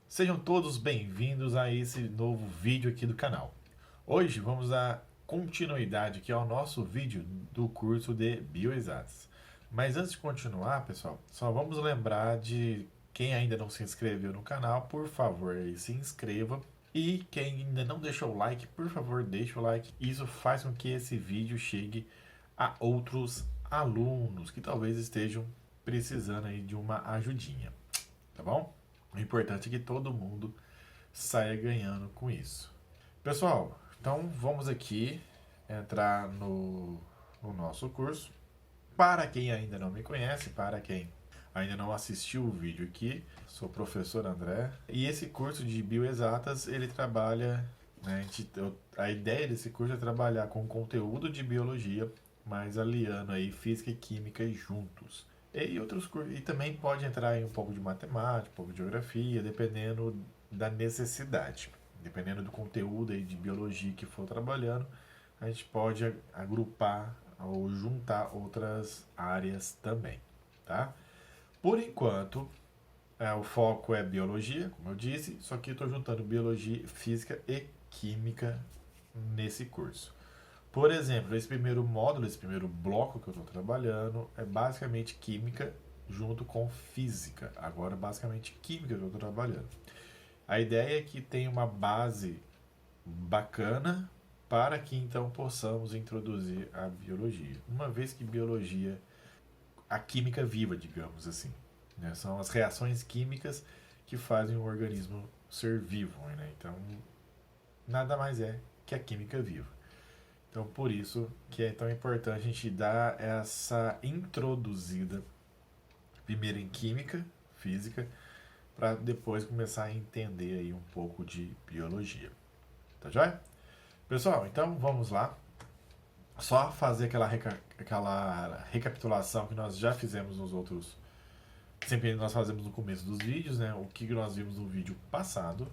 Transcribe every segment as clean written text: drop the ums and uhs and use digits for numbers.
Sejam todos bem-vindos a esse novo vídeo aqui do canal. Hoje vamos dar continuidade aqui ao nosso vídeo do curso de Bioexatas. Mas antes de continuar, pessoal, só vamos lembrar de quem ainda não se inscreveu no canal, por favor, aí, se inscreva. E quem ainda não deixou o like, por favor, deixe o like. Isso faz com que esse vídeo chegue a outros alunos que talvez estejam precisando aí de uma ajudinha, tá bom? O importante é que todo mundo saia ganhando com isso. Pessoal, então vamos aqui entrar no nosso curso. Para quem ainda não me conhece, para quem ainda não assistiu o vídeo aqui, sou o professor André. E esse curso de Bioexatas, ele trabalha, né, a ideia desse curso é trabalhar com conteúdo de biologia, mas aliando aí física e química juntos. E outros cursos, e também pode entrar em um pouco de matemática, um pouco de geografia, dependendo da necessidade. Dependendo do conteúdo aí de biologia que for trabalhando, a gente pode agrupar ou juntar outras áreas também, tá? Por enquanto, o foco é biologia, como eu disse, só que eu estou juntando biologia, física e química nesse curso. Por exemplo, esse primeiro módulo, esse primeiro bloco que eu estou trabalhando é basicamente química junto com física. Agora, basicamente química que eu estou trabalhando. A ideia é que tenha uma base bacana para que então possamos introduzir a biologia. Uma vez que biologia, a química viva, digamos assim, né? São as reações químicas que fazem o organismo ser vivo, né? Então, nada mais é que a química viva. Então, por isso que é tão importante a gente dar essa introduzida primeiro em química, física, para depois começar a entender aí um pouco de biologia. Tá joia? Pessoal, então vamos lá. Só fazer aquela recapitulação que nós já fizemos nos outros. Sempre nós fazemos no começo dos vídeos, né? O que nós vimos no vídeo passado.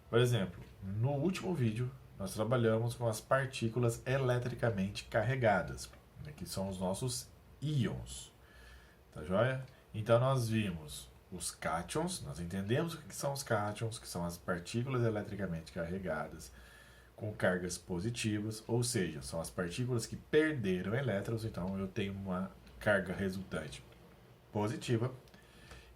Por exemplo, no último vídeo nós trabalhamos com as partículas eletricamente carregadas, né, que são os nossos íons. Tá joia? Então nós vimos os cátions, nós entendemos o que são os cátions, que são as partículas eletricamente carregadas com cargas positivas, ou seja, são as partículas que perderam elétrons, então eu tenho uma carga resultante positiva.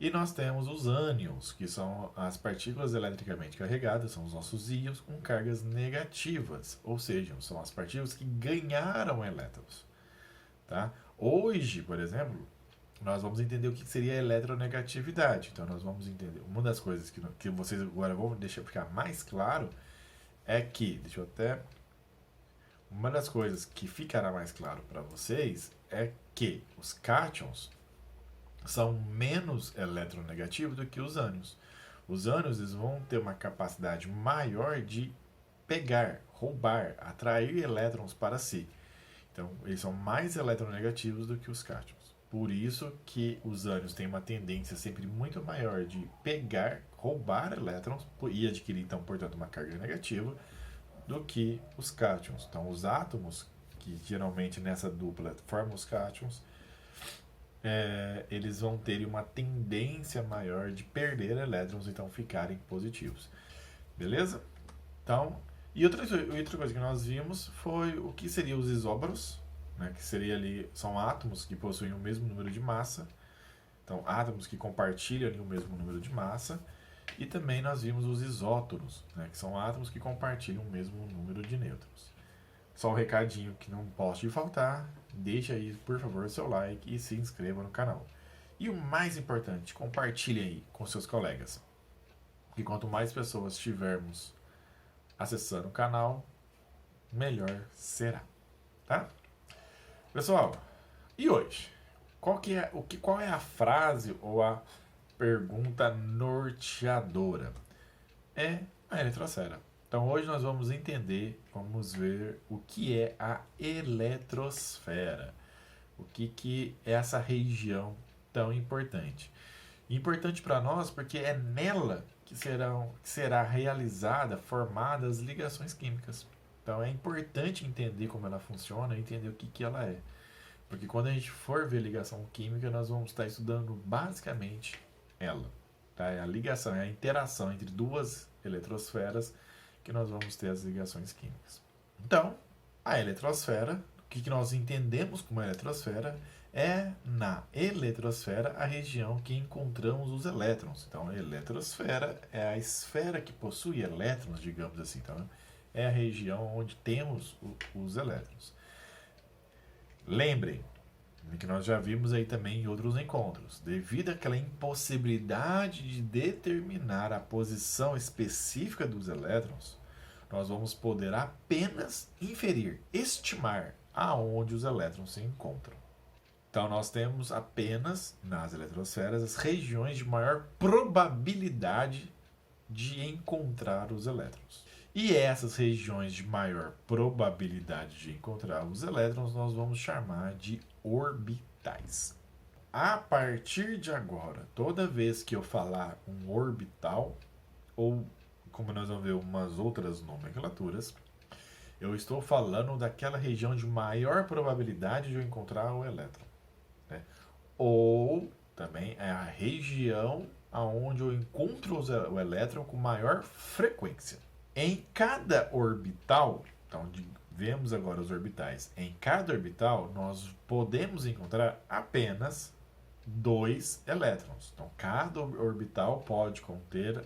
E nós temos os ânions, que são as partículas eletricamente carregadas, são os nossos íons com cargas negativas, ou seja, são as partículas que ganharam elétrons. Tá? Hoje, por exemplo, nós vamos entender o que seria a eletronegatividade. Então, nós vamos entender. Uma das coisas que vocês agora vão deixar ficar mais claro é que, deixa eu até. Uma das coisas que ficará mais claro para vocês é que os cátions são menos eletronegativos do que os ânions. Os ânions eles vão ter uma capacidade maior de pegar, roubar, atrair elétrons para si. Então, eles são mais eletronegativos do que os cátions. Por isso que os ânions têm uma tendência sempre muito maior de pegar, roubar elétrons e adquirir, então, portanto, uma carga negativa do que os cátions. Então, os átomos, que geralmente nessa dupla formam os cátions, eles vão ter uma tendência maior de perder elétrons, então ficarem positivos. Beleza? Então, e outra coisa que nós vimos foi o que seriam os isóbaros, né, que seria ali, são átomos que possuem o mesmo número de massa. Então, átomos que compartilham ali o mesmo número de massa. E também nós vimos os isótonos, né, que são átomos que compartilham o mesmo número de nêutrons. Só um recadinho que não posso te faltar, deixa aí, por favor, seu like e se inscreva no canal. E o mais importante, compartilhe aí com seus colegas. Porque quanto mais pessoas tivermos acessando o canal, melhor será. Tá? Pessoal, e hoje? Qual é a frase ou a pergunta norteadora? É a eletrosfera. Então hoje nós vamos entender, vamos ver o que é a eletrosfera. O que é essa região tão importante. Importante para nós porque é nela que será realizada, formadas as ligações químicas. Então é importante entender como ela funciona e entender o que ela é. Porque quando a gente for ver ligação química, nós vamos estar estudando basicamente ela. Tá? É a ligação, é a interação entre duas eletrosferas que nós vamos ter as ligações químicas. Então, a eletrosfera, o que nós entendemos como eletrosfera, é na eletrosfera a região que encontramos os elétrons. Então, a eletrosfera é a esfera que possui elétrons, digamos assim. Então, é a região onde temos os elétrons. Lembrem que nós já vimos aí também em outros encontros. Devido àquela impossibilidade de determinar a posição específica dos elétrons, nós vamos poder apenas inferir, estimar aonde os elétrons se encontram. Então, nós temos apenas, nas eletrosferas, as regiões de maior probabilidade de encontrar os elétrons. E essas regiões de maior probabilidade de encontrar os elétrons, nós vamos chamar de orbitais. A partir de agora, toda vez que eu falar um orbital, ou como nós vamos ver umas outras nomenclaturas, eu estou falando daquela região de maior probabilidade de eu encontrar o elétron. Né? Ou também é a região onde eu encontro o elétron com maior frequência. Em cada orbital, então vemos agora os orbitais. Em cada orbital, nós podemos encontrar apenas 2 elétrons. Então, cada orbital pode conter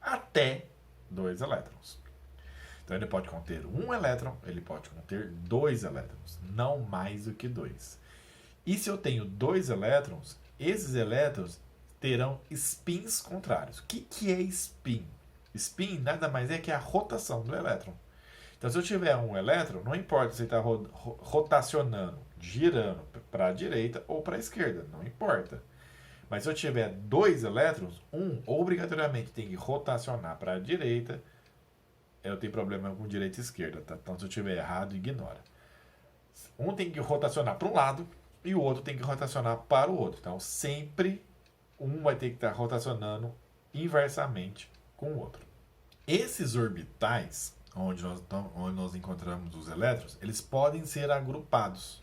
até 2 elétrons. Então, ele pode conter 1 elétron, ele pode conter 2 elétrons, não mais do que 2. E se eu tenho 2 elétrons, esses elétrons terão spins contrários. O que é spin? Spin nada mais é que a rotação do elétron. Então, se eu tiver um elétron, não importa se ele está rotacionando, girando para a direita ou para a esquerda, não importa. Mas se eu tiver 2 elétrons, um obrigatoriamente tem que rotacionar para a direita. Eu tenho problema com direita e esquerda, tá? Então, se eu tiver errado, ignora. Um tem que rotacionar para um lado e o outro tem que rotacionar para o outro. Então, sempre um vai ter que estar rotacionando inversamente com o outro. Esses orbitais, onde nós encontramos os elétrons, eles podem ser agrupados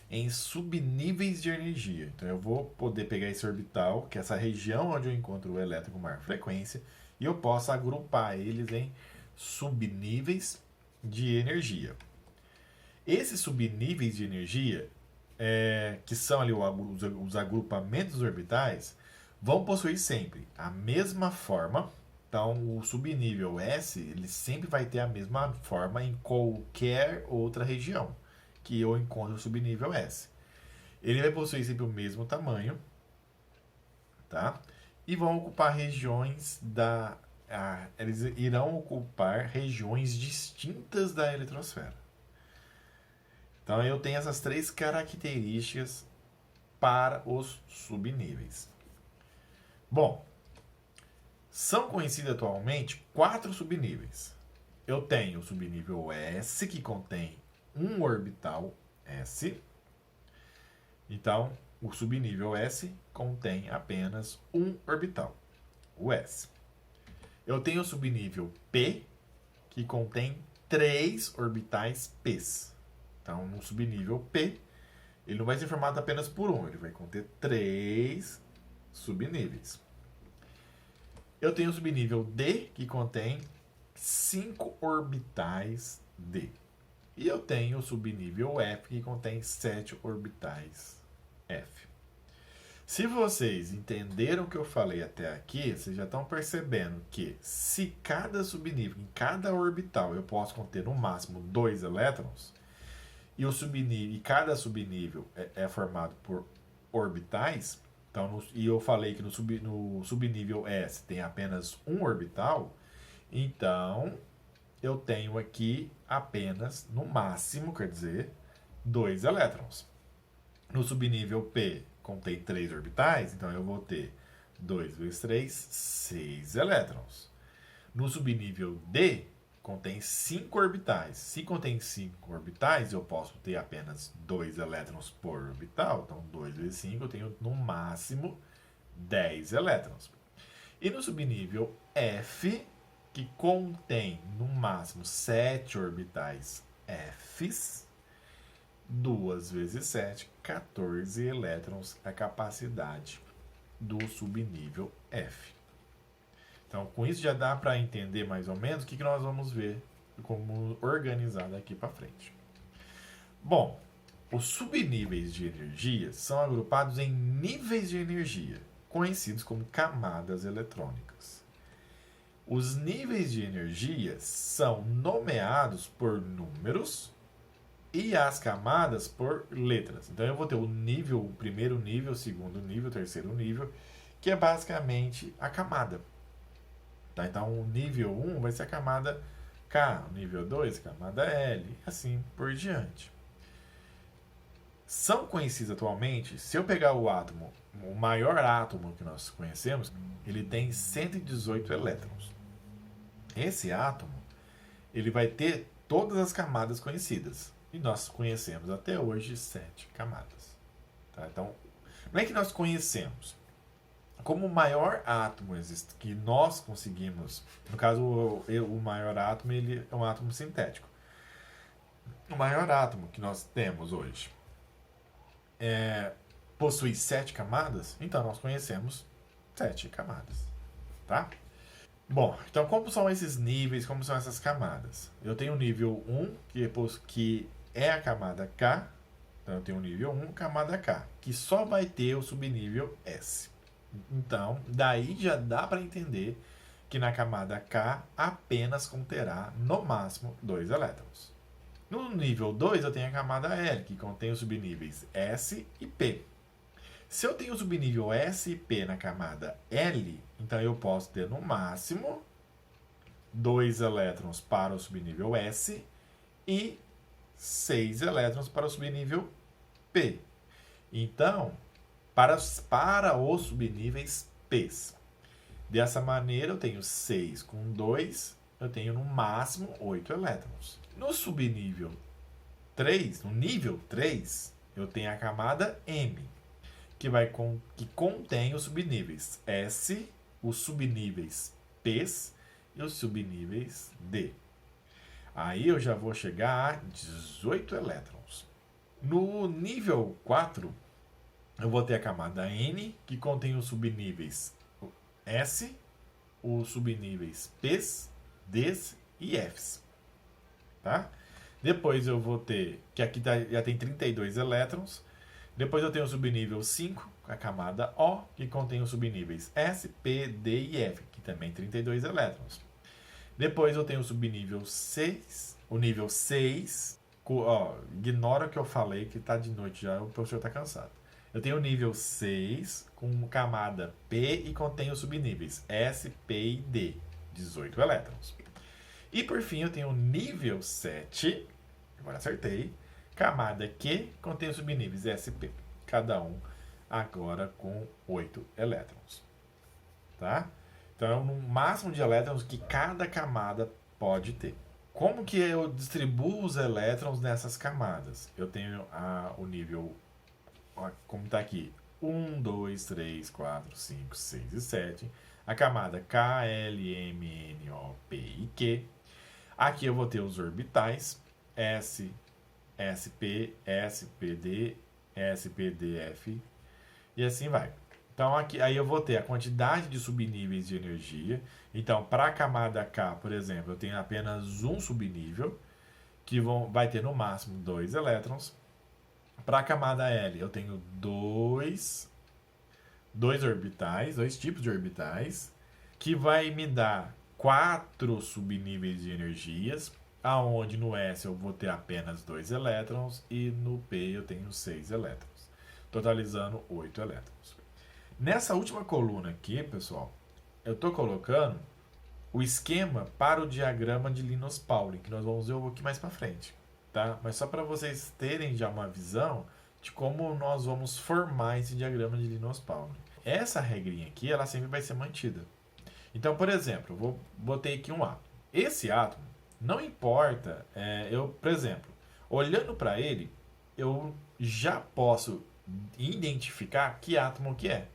em subníveis de energia. Então, eu vou poder pegar esse orbital, que é essa região onde eu encontro o elétron com maior frequência, e eu posso agrupar eles em subníveis de energia. Esses subníveis de energia, que são ali os agrupamentos orbitais, vão possuir sempre a mesma forma. Então, o subnível S, ele sempre vai ter a mesma forma em qualquer outra região que eu encontro o subnível S. Ele vai possuir sempre o mesmo tamanho, tá? E vão ocupar regiões eles irão ocupar regiões distintas da eletrosfera. Então, eu tenho essas 3 características para os subníveis. Bom, são conhecidos atualmente 4 subníveis. Eu tenho o subnível S, que contém um orbital S. Então, o subnível S contém apenas um orbital, o S. Eu tenho o subnível P, que contém 3 orbitais P's. Então, no subnível P, ele não vai ser formado apenas por um, ele vai conter 3 subníveis. Eu tenho o subnível D, que contém 5 orbitais D. E eu tenho o subnível F, que contém 7 orbitais F. Se vocês entenderam o que eu falei até aqui, vocês já estão percebendo que se cada subnível, em cada orbital, eu posso conter no máximo 2 elétrons, e cada subnível é formado por orbitais, então, e eu falei que no subnível S tem apenas um orbital, então eu tenho aqui apenas, no máximo, quer dizer, 2 elétrons. No subnível P contém 3 orbitais, então eu vou ter 2 vezes 3, 6 elétrons. No subnível D, contém 5 orbitais. Se contém 5 orbitais, eu posso ter apenas 2 elétrons por orbital. Então, 2 vezes 5, eu tenho no máximo 10 elétrons. E no subnível F, que contém no máximo 7 orbitais Fs, 2 vezes 7, 14 elétrons a capacidade do subnível F. Então, com isso já dá para entender mais ou menos o que nós vamos ver como organizar daqui para frente. Bom, os subníveis de energia são agrupados em níveis de energia, conhecidos como camadas eletrônicas. Os níveis de energia são nomeados por números e as camadas por letras. Então eu vou ter o nível, o primeiro nível, o segundo nível, o terceiro nível, que é basicamente a camada. Tá? Então o nível 1 vai ser a camada K, o nível 2 a camada L, e assim por diante. São conhecidos atualmente, se eu pegar o átomo, o maior átomo que nós conhecemos, ele tem 118 elétrons. Esse átomo, ele vai ter todas as camadas conhecidas. E nós conhecemos até hoje 7 camadas. Tá? Então, não é que nós conhecemos. Como o maior átomo existe, que nós conseguimos, no caso o maior átomo, ele é um átomo sintético. O maior átomo que nós temos hoje possui 7 camadas, então nós conhecemos 7 camadas, tá? Bom, então como são esses níveis, como são essas camadas? Eu tenho o nível 1, que é a camada K, então eu tenho o nível 1, camada K, que só vai ter o subnível S. Então, daí já dá para entender que na camada K apenas conterá, no máximo, 2 elétrons. No nível 2, eu tenho a camada L, que contém os subníveis S e P. Se eu tenho o subnível S e P na camada L, então eu posso ter no máximo 2 elétrons para o subnível S e 6 elétrons para o subnível P. Então, para os subníveis P. Dessa maneira, eu tenho 6 com 2, eu tenho no máximo 8 elétrons. No subnível 3, no nível 3, eu tenho a camada M, que contém os subníveis S, os subníveis P e os subníveis D. Aí eu já vou chegar a 18 elétrons. No nível 4, eu vou ter a camada N, que contém os subníveis S, os subníveis P, D e F. Tá? Depois eu vou ter, que aqui já tem 32 elétrons. Depois eu tenho o subnível 5, a camada O, que contém os subníveis S, P, D e F, que também 32 elétrons. Depois eu tenho o subnível 6, o nível 6, ignora o que eu falei, que está de noite já, o professor está cansado. Eu tenho o nível 6, com camada P e contém os subníveis S, P e D, 18 elétrons. E por fim eu tenho o nível 7, agora acertei, camada Q, contém os subníveis S, P, cada um agora com 8 elétrons. Tá? Então é o máximo de elétrons que cada camada pode ter. Como que eu distribuo os elétrons nessas camadas? Eu tenho o nível, como está aqui, 1, 2, 3, 4, 5, 6 e 7. A camada K, L, M, N, O, P e Q. Aqui eu vou ter os orbitais S, SP, SPD, SPDF e assim vai. Então aqui, aí eu vou ter a quantidade de subníveis de energia. Então para a camada K, por exemplo, eu tenho apenas um subnível, que vai ter no máximo 2 elétrons. Para a camada L eu tenho dois orbitais, 2 tipos de orbitais, que vai me dar 4 subníveis de energias, aonde no S eu vou ter apenas 2 elétrons e no P eu tenho 6 elétrons, totalizando 8 elétrons. Nessa última coluna aqui, pessoal, eu estou colocando o esquema para o diagrama de Linus-Pauling, que nós vamos ver um pouquinho mais para frente, tá? Mas só para vocês terem já uma visão de como nós vamos formar esse diagrama de Linus-Pauling. Essa regrinha aqui, ela sempre vai ser mantida. Então, por exemplo, eu botei aqui um átomo. Esse átomo, não importa, por exemplo, olhando para ele, eu já posso identificar que átomo que é.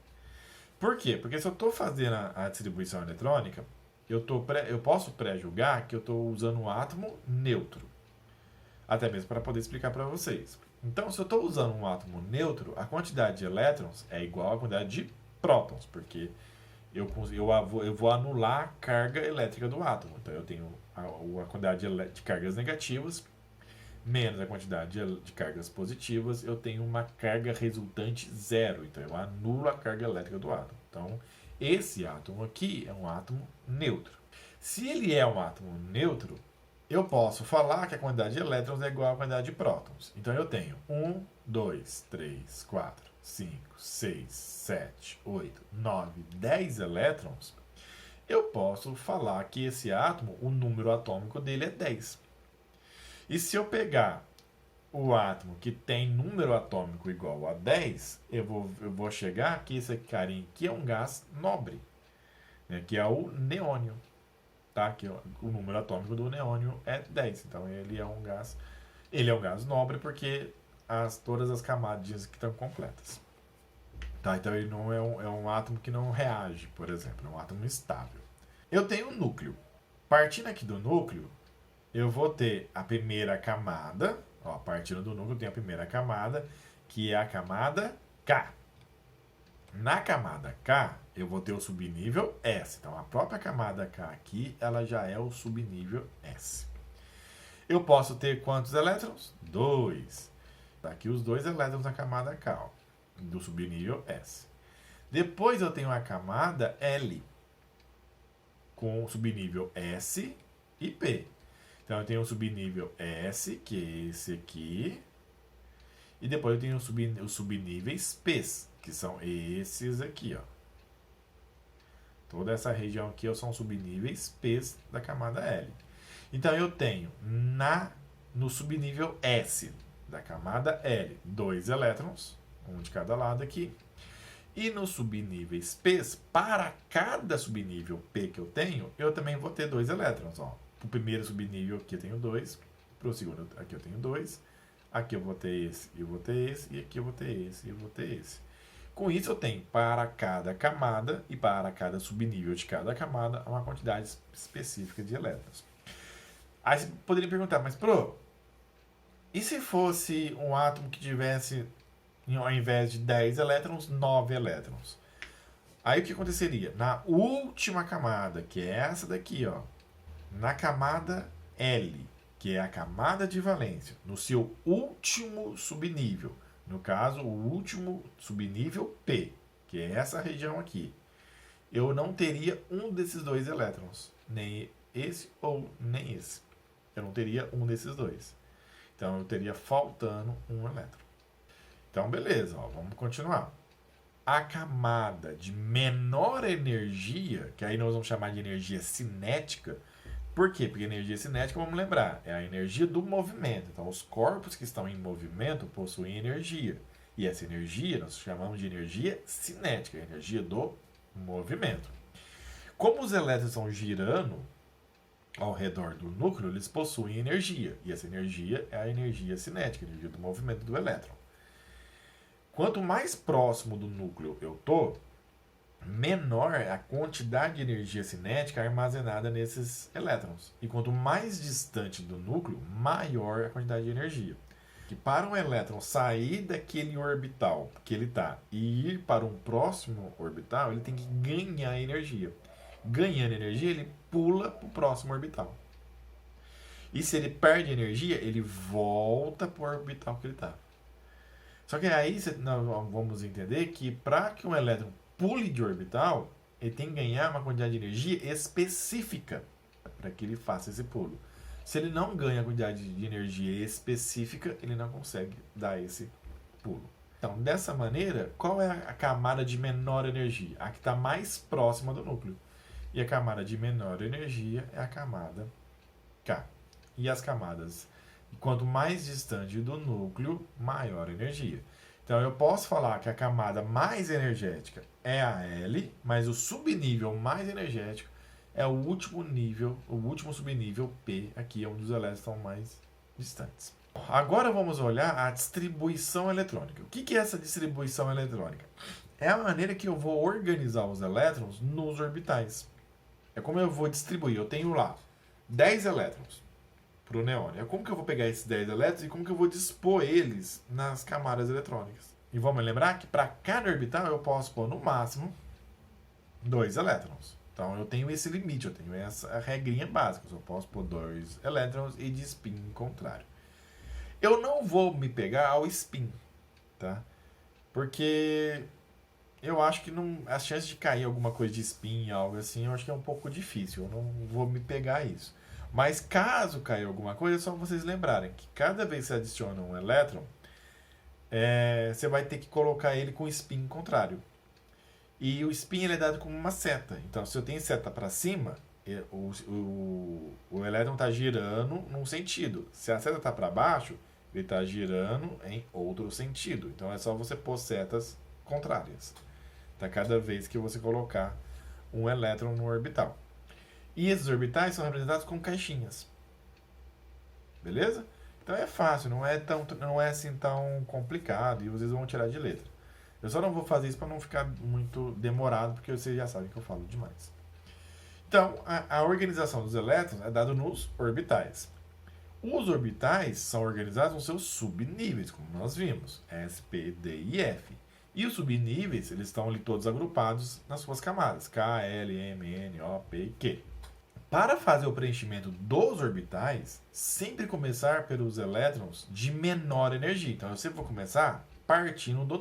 Por quê? Porque se eu estou fazendo a distribuição eletrônica, eu posso pré-julgar que eu estou usando um átomo neutro. Até mesmo para poder explicar para vocês. Então, se eu estou usando um átomo neutro, a quantidade de elétrons é igual à quantidade de prótons, porque eu vou anular a carga elétrica do átomo. Então eu tenho a quantidade de cargas negativas menos a quantidade de cargas positivas, eu tenho uma carga resultante zero. Então eu anulo a carga elétrica do átomo. Então esse átomo aqui é um átomo neutro. Se ele é um átomo neutro, eu posso falar que a quantidade de elétrons é igual à quantidade de prótons. Então eu tenho 1, 2, 3, 4, 5, 6, 7, 8, 9, 10 elétrons. Eu posso falar que esse átomo, o número atômico dele é 10. E se eu pegar o átomo que tem número atômico igual a 10, eu vou chegar que esse carinha aqui é um gás nobre, né, que é o neônio. Tá? Que o número atômico do neônio é 10. Então ele é um gás nobre porque todas as camadas que estão completas. Tá? Então ele não é um átomo que não reage, por exemplo, é um átomo estável. Eu tenho um núcleo. Partindo aqui do núcleo, eu vou ter a primeira camada. Ó, partindo do núcleo, eu tenho a primeira camada, que é a camada K. Na camada K, eu vou ter o subnível S. Então, a própria camada K aqui, ela já é o subnível S. Eu posso ter quantos elétrons? 2. Tá aqui os 2 elétrons na camada K, ó, do subnível S. Depois eu tenho a camada L, com o subnível S e P. Então, eu tenho o subnível S, que é esse aqui. E depois eu tenho os subníveis P, que são esses aqui, ó. Toda essa região aqui são subníveis P da camada L. Então, eu tenho no subnível S da camada L 2 elétrons, um de cada lado aqui. E nos subníveis P, para cada subnível P que eu também vou ter 2 elétrons. Ó. Para o primeiro subnível aqui eu tenho 2, para o segundo aqui eu tenho 2. Aqui eu vou ter esse, eu vou ter esse, e aqui eu vou ter esse, e eu vou ter esse. Com isso eu tenho para cada camada e para cada subnível de cada camada uma quantidade específica de elétrons. Aí você poderia perguntar, mas e se fosse um átomo que tivesse, ao invés de 10 elétrons, 9 elétrons? Aí o que aconteceria? Na última camada, que é essa daqui, ó, na camada L, que é a camada de valência, no seu último subnível, no caso, o último subnível P, que é essa região aqui, eu não teria um desses 2 elétrons, nem esse ou nem esse. Eu não teria um desses 2. Então, eu teria faltando um elétron. Então, beleza, ó, vamos continuar. A camada de menor energia, que aí nós vamos chamar de energia cinética. Por quê? Porque energia cinética, vamos lembrar, é a energia do movimento. Então, os corpos que estão em movimento possuem energia. E essa energia nós chamamos de energia cinética, a energia do movimento. Como os elétrons estão girando ao redor do núcleo, eles possuem energia. E essa energia é a energia cinética, a energia do movimento do elétron. Quanto mais próximo do núcleo eu estou, menor a quantidade de energia cinética armazenada nesses elétrons. E quanto mais distante do núcleo, maior a quantidade de energia. Que para um elétron sair daquele orbital que ele está e ir para um próximo orbital, ele tem que ganhar energia. Ganhando energia, ele pula para o próximo orbital. E se ele perde energia, ele volta para o orbital que ele está. Só que aí nós vamos entender que para que um elétron pule de orbital, ele tem que ganhar uma quantidade de energia específica para que ele faça esse pulo. Se ele não ganha a quantidade de energia específica, ele não consegue dar esse pulo. Então, dessa maneira, qual é a camada de menor energia? A que está mais próxima do núcleo. E a camada de menor energia é a camada K. E as camadas, quanto mais distante do núcleo, maior a energia. Então, eu posso falar que a camada mais energética é a L, mas o subnível mais energético é o último nível, o último subnível P, aqui, onde os elétrons estão mais distantes. Agora vamos olhar a distribuição eletrônica. O que é essa distribuição eletrônica? É a maneira que eu vou organizar os elétrons nos orbitais. É como eu vou distribuir. Eu tenho lá 10 elétrons para o neônio. É como que eu vou pegar esses 10 elétrons e como que eu vou dispor eles nas camadas eletrônicas. E vamos lembrar que para cada orbital eu posso pôr no máximo 2 elétrons. Então eu tenho esse limite, eu tenho essa regrinha básica. Eu só posso pôr 2 elétrons e de spin contrário. Eu não vou me pegar ao spin, tá? Porque eu acho que não, as chances de cair alguma coisa de spin, algo assim, eu acho que é um pouco difícil. Eu não vou me pegar a isso. Mas caso caia alguma coisa, é só vocês lembrarem que cada vez que você adiciona um elétron, você vai ter que colocar ele com spin contrário. E o spin ele é dado como uma seta. Então, se eu tenho seta para cima, o elétron está girando num sentido. Se a seta está para baixo, ele está girando em outro sentido. Então, é só você pôr setas contrárias. Tá? Cada vez que você colocar um elétron no orbital. E esses orbitais são representados com caixinhas. Beleza? Então é fácil, não é assim tão complicado e vocês vão tirar de letra. Eu só não vou fazer isso para não ficar muito demorado, porque vocês já sabem que eu falo demais. Então, a organização dos elétrons é dada nos orbitais. Os orbitais são organizados nos seus subníveis, como nós vimos, S, P, D e F. E os subníveis, eles estão ali todos agrupados nas suas camadas, K, L, M, N, O, P e Q. Para fazer o preenchimento dos orbitais, sempre começar pelos elétrons de menor energia. Então, eu sempre vou começar partindo do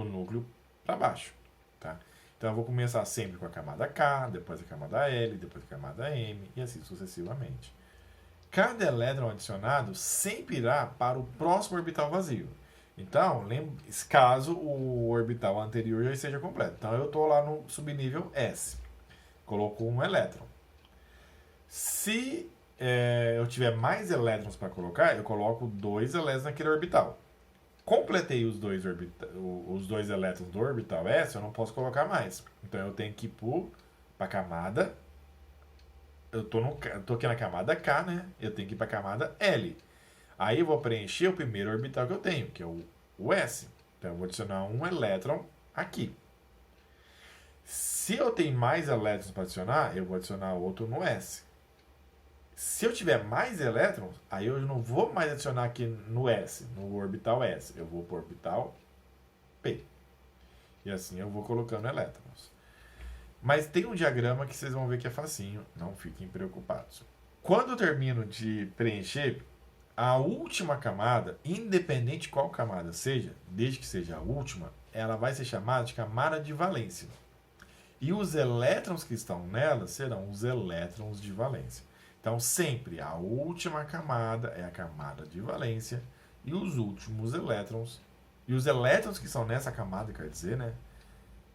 núcleo para baixo. Tá? Então, eu vou começar sempre com a camada K, depois a camada L, depois a camada M e assim sucessivamente. Cada elétron adicionado sempre irá para o próximo orbital vazio. Então, caso o orbital anterior já esteja completo. Então, eu estou lá no subnível S. Colocou um elétron. Se eu tiver mais elétrons para colocar, eu coloco 2 elétrons naquele orbital. Completei os dois elétrons do orbital S, eu não posso colocar mais. Então eu tenho que ir para a camada. Eu tô aqui na camada K, né? Eu tenho que ir para a camada L. Aí eu vou preencher o primeiro orbital que eu tenho, que é o S. Então eu vou adicionar um elétron aqui. Se eu tenho mais elétrons para adicionar, eu vou adicionar outro no S. Se eu tiver mais elétrons, aí eu não vou mais adicionar aqui no S, no orbital S. Eu vou para o orbital P. E assim eu vou colocando elétrons. Mas tem um diagrama que vocês vão ver que é facinho, não fiquem preocupados. Quando eu termino de preencher, a última camada, independente qual camada seja, desde que seja a última, ela vai ser chamada de camada de valência. E os elétrons que estão nela serão os elétrons de valência. Então, sempre a última camada é a camada de valência e os últimos elétrons, e os elétrons que são nessa camada, quer dizer, né,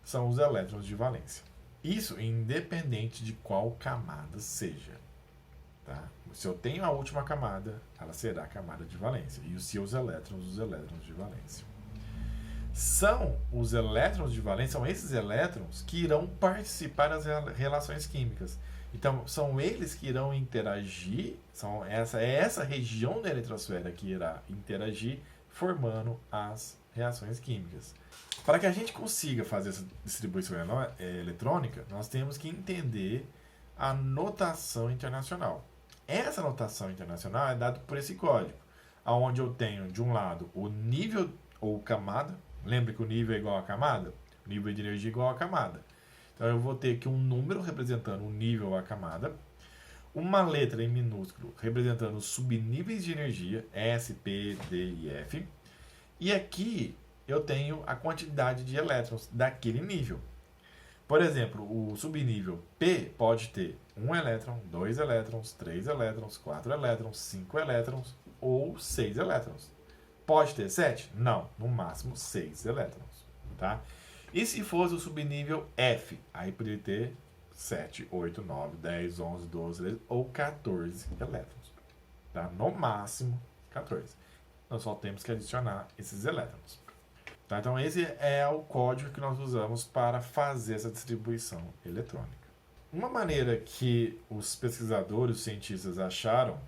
são os elétrons de valência. Isso independente de qual camada seja. Tá? Se eu tenho a última camada, ela será a camada de valência. E os seus elétrons, os elétrons de valência. São os elétrons de valência, são esses elétrons que irão participar das relações químicas. Então, são eles que irão interagir, essa região da eletrosfera que irá interagir, formando as reações químicas. Para que a gente consiga fazer essa distribuição eletrônica, nós temos que entender a notação internacional. Essa notação internacional é dada por esse código, onde eu tenho, de um lado, o nível ou camada. Lembra que o nível é igual a camada? O nível de energia é igual a camada. Então, eu vou ter aqui um número representando o nível ou a camada, uma letra em minúsculo representando os subníveis de energia, S, P, D e F. E aqui eu tenho a quantidade de elétrons daquele nível. Por exemplo, o subnível P pode ter 1 elétron, 2 elétrons, 3 elétrons, 4 elétrons, 5 elétrons ou 6 elétrons. Pode ter 7? Não, no máximo 6 elétrons. Tá? E se fosse o subnível F? Aí poderia ter 7, 8, 9, 10, 11, 12, 13 ou 14 elétrons. Tá? No máximo 14. Nós só temos que adicionar esses elétrons. Tá? Então esse é o código que nós usamos para fazer essa distribuição eletrônica. Uma maneira que os pesquisadores, os cientistas acharam,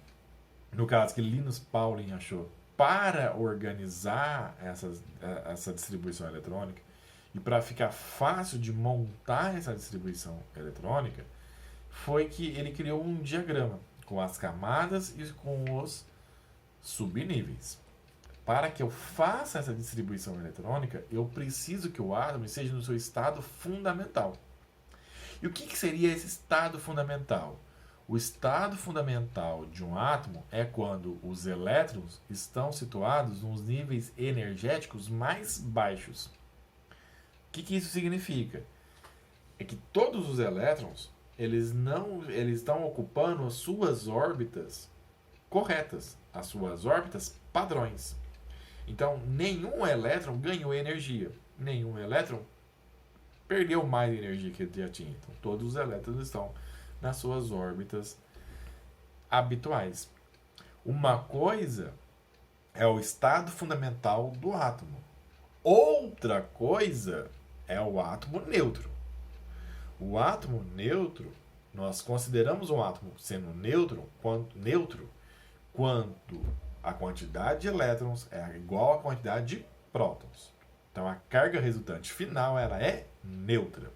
no caso que Linus Pauling achou, para organizar essa distribuição eletrônica e para ficar fácil de montar essa distribuição eletrônica, foi que ele criou um diagrama com as camadas e com os subníveis. Para que eu faça essa distribuição eletrônica, eu preciso que o átomo esteja no seu estado fundamental. E o que seria esse estado fundamental? O estado fundamental de um átomo é quando os elétrons estão situados nos níveis energéticos mais baixos. O que isso significa? É que todos os elétrons eles estão ocupando as suas órbitas corretas, as suas órbitas padrões. Então, nenhum elétron ganhou energia, nenhum elétron perdeu mais energia que ele já tinha. Então, todos os elétrons estão nas suas órbitas habituais. Uma coisa é o estado fundamental do átomo. Outra coisa é o átomo neutro. O átomo neutro, nós consideramos um átomo sendo neutro quando a quantidade de elétrons é igual à quantidade de prótons. Então, a carga resultante final ela é neutra.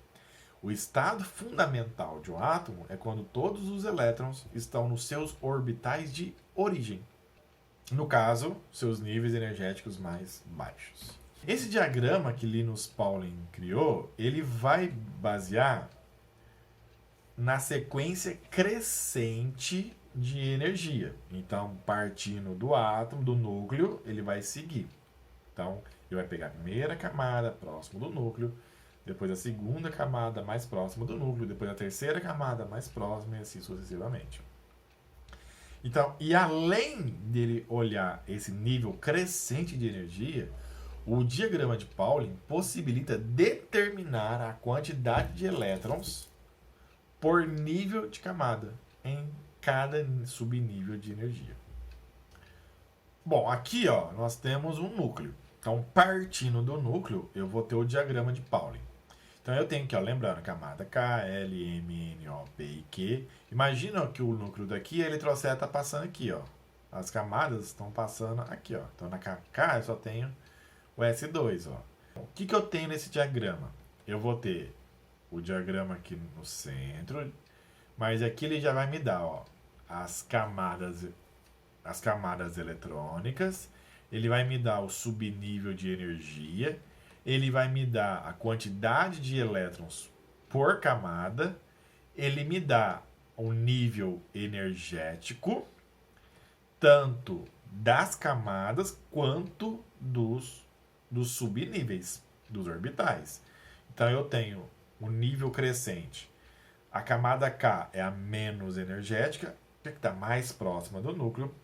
O estado fundamental de um átomo é quando todos os elétrons estão nos seus orbitais de origem. No caso, seus níveis energéticos mais baixos. Esse diagrama que Linus Pauling criou, ele vai basear na sequência crescente de energia. Então, partindo do átomo, do núcleo, ele vai seguir. Então, ele vai pegar a primeira camada próximo do núcleo, depois a segunda camada mais próxima do núcleo, depois a terceira camada mais próxima e assim sucessivamente. Então, e além dele olhar esse nível crescente de energia, o diagrama de Pauling possibilita determinar a quantidade de elétrons por nível de camada em cada subnível de energia. Bom, aqui ó, nós temos um núcleo. Então, partindo do núcleo, eu vou ter o diagrama de Pauling. Então, eu tenho aqui, ó, lembrando, camada K, L, M, N, O, P e Q. Imagina que o núcleo daqui, a eletroceta está passando aqui, ó. As camadas estão passando aqui, ó. Então, na K eu só tenho o S2, ó. O que eu tenho nesse diagrama? Eu vou ter o diagrama aqui no centro, mas aqui ele já vai me dar, ó, as camadas eletrônicas, ele vai me dar o subnível de energia, ele vai me dar a quantidade de elétrons por camada, ele me dá o nível energético, tanto das camadas quanto dos subníveis, dos orbitais. Então eu tenho o nível crescente. A camada K é a menos energética, que está mais próxima do núcleo,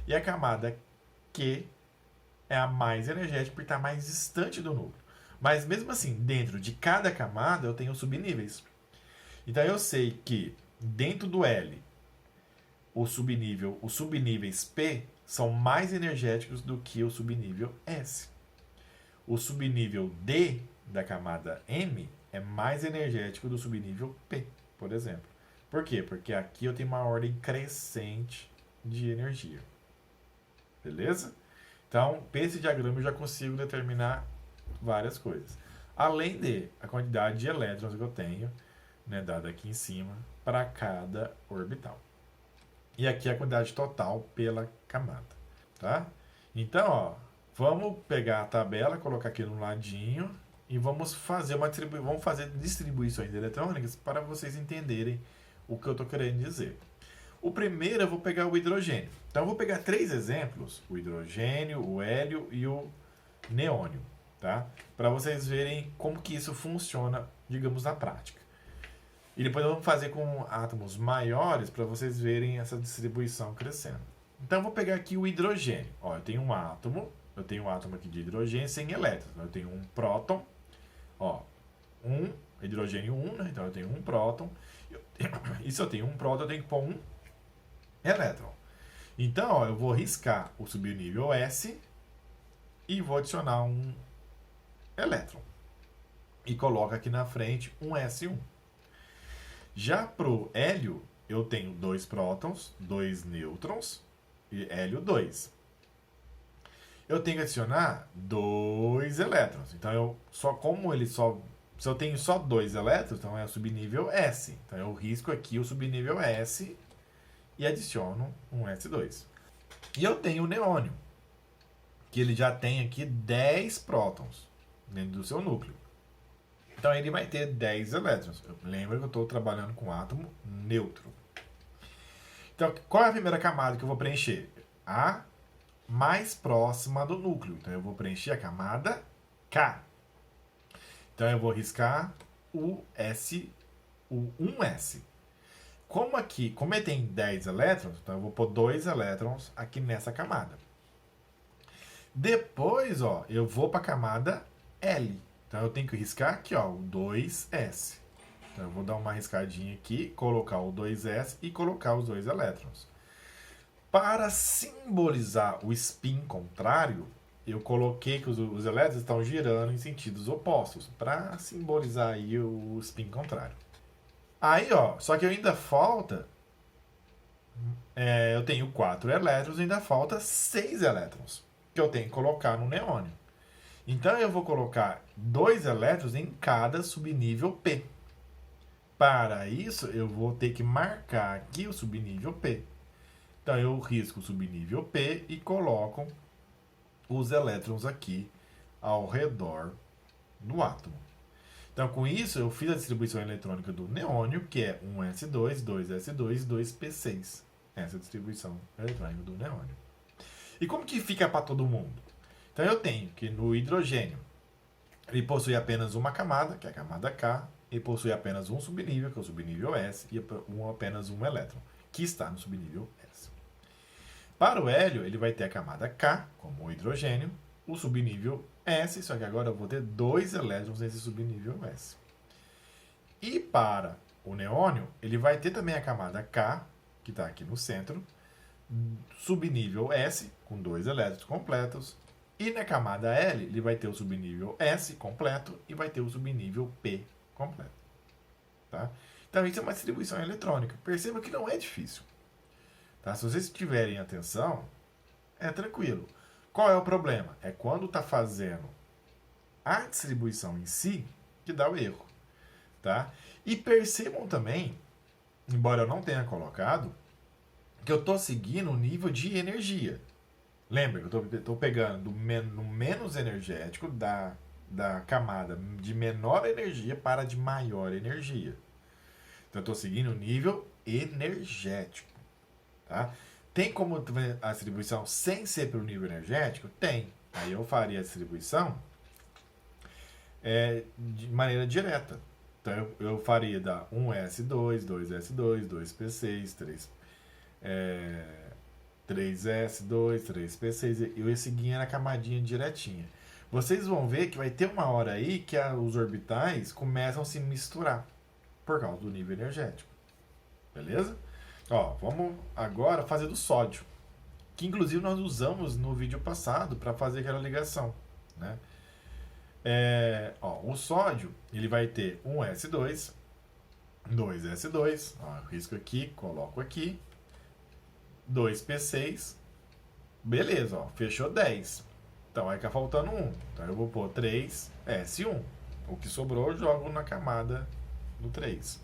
e a camada Q é a mais energética, porque está mais distante do núcleo. Mas mesmo assim, dentro de cada camada eu tenho subníveis. Então eu sei que dentro do L, os subníveis P são mais energéticos do que o subnível S. O subnível D da camada M é mais energético do subnível P, por exemplo. Por quê? Porque aqui eu tenho uma ordem crescente de energia. Beleza? Então, por esse diagrama eu já consigo determinar várias coisas. Além de a quantidade de elétrons que eu tenho, né, dada aqui em cima, para cada orbital. E aqui a quantidade total pela camada. Tá? Então, ó, vamos pegar a tabela, colocar aqui no ladinho e vamos fazer distribuições eletrônicas para vocês entenderem o que eu estou querendo dizer. O primeiro eu vou pegar o hidrogênio. Então eu vou pegar 3 exemplos, o hidrogênio, o hélio e o neônio, tá? Para vocês verem como que isso funciona, digamos, na prática. E depois vamos fazer com átomos maiores para vocês verem essa distribuição crescendo. Então eu vou pegar aqui o hidrogênio. Ó, eu tenho um átomo aqui de hidrogênio sem elétrons. Eu tenho um próton, ó, hidrogênio 1, né? Então eu tenho um próton. E se eu tenho um próton, eu tenho que pôr um elétron. Então, ó, eu vou riscar o subnível S e vou adicionar um elétron. E coloco aqui na frente um S1. Já para o hélio, eu tenho 2 prótons, 2 nêutrons e hélio 2. Eu tenho que adicionar 2 elétrons. Então, se eu tenho só 2 elétrons, então é o subnível S. Então, eu risco aqui o subnível S e adiciono um S2. E eu tenho o neônio, que ele já tem aqui 10 prótons dentro do seu núcleo. Então ele vai ter 10 elétrons. Lembra que eu estou trabalhando com átomo neutro. Então, qual é a primeira camada que eu vou preencher? A mais próxima do núcleo. Então, eu vou preencher a camada K. Então, eu vou riscar o 1s. Como ele tem 10 elétrons, então eu vou pôr 2 elétrons aqui nessa camada. Depois, ó, eu vou para a camada L. Então, eu tenho que riscar aqui, ó, o 2s. Então, eu vou dar uma riscadinha aqui, colocar o 2s e colocar os 2 elétrons. Para simbolizar o spin contrário, eu coloquei que os elétrons estão girando em sentidos opostos, para simbolizar aí o spin contrário. Aí, ó, só que ainda falta... eu tenho 4 elétrons, ainda falta 6 elétrons, que eu tenho que colocar no neônio. Então, eu vou colocar 2 elétrons em cada subnível P. Para isso, eu vou ter que marcar aqui o subnível P. Então, eu risco o subnível P e coloco os elétrons aqui ao redor do átomo. Então, com isso, eu fiz a distribuição eletrônica do neônio, que é 1s2, 2s2, 2p6. Essa é a distribuição eletrônica do neônio. E como que fica para todo mundo? Então, eu tenho que no hidrogênio, ele possui apenas uma camada, que é a camada K, e possui apenas um subnível, que é o subnível S, e apenas um elétron, que está no subnível S. Para o hélio, ele vai ter a camada K, como o hidrogênio, o subnível S, só que agora eu vou ter 2 elétrons nesse subnível S. E para o neônio, ele vai ter também a camada K, que está aqui no centro, subnível S, com 2 elétrons completos, e na camada L, ele vai ter o subnível S completo e vai ter o subnível P completo. Tá? Então, isso é uma distribuição eletrônica. Perceba que não é difícil. Tá? Se vocês tiverem atenção, é tranquilo. Qual é o problema? É quando está fazendo a distribuição em si que dá o erro. Tá? E percebam também, embora eu não tenha colocado, que eu estou seguindo o nível de energia. Lembra que eu estou pegando no menos energético da camada de menor energia para de maior energia. Então, eu estou seguindo o nível energético. Tá? Tem como a distribuição sem ser para o nível energético? Tem. Aí eu faria a distribuição de maneira direta. Então, eu faria da 1s2, 2s2, 2p6, 3s2, 3p6. Eu ia seguir na camadinha direitinha. Vocês vão ver que vai ter uma hora aí que os orbitais começam a se misturar por causa do nível energético. Beleza? Ó, vamos agora fazer do sódio, que inclusive nós usamos no vídeo passado para fazer aquela ligação, né? O sódio, ele vai ter 1s2, 2s2, ó, eu risco aqui, coloco aqui, 2p6, beleza, ó, fechou 10. Então vai ficar faltando 1. Então eu vou pôr 3s1. O que sobrou eu jogo na camada do 3.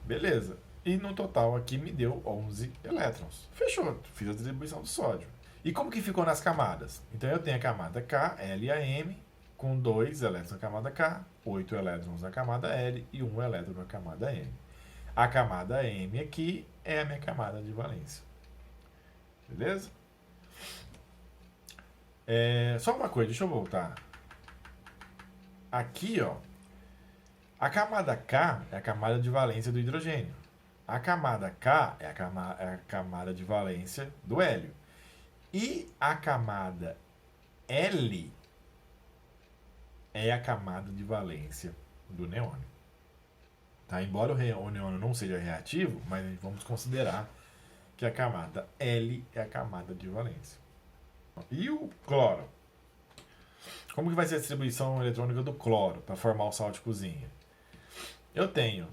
Beleza. E no total aqui me deu 11 elétrons. Fechou. Fiz a distribuição do sódio. E como que ficou nas camadas? Então eu tenho a camada K, L e a M, com 2 elétrons na camada K, 8 elétrons na camada L e 1 elétron na camada M. A camada M aqui é a minha camada de valência. Beleza? Só uma coisa, deixa eu voltar. Aqui, ó, a camada K é a camada de valência do hidrogênio. A camada K é a camada de valência do hélio. E a camada L é a camada de valência do neônio. Tá? Embora o neônio não seja reativo, mas vamos considerar que a camada L é a camada de valência. E o cloro? Como que vai ser a distribuição eletrônica do cloro para formar o sal de cozinha? Eu tenho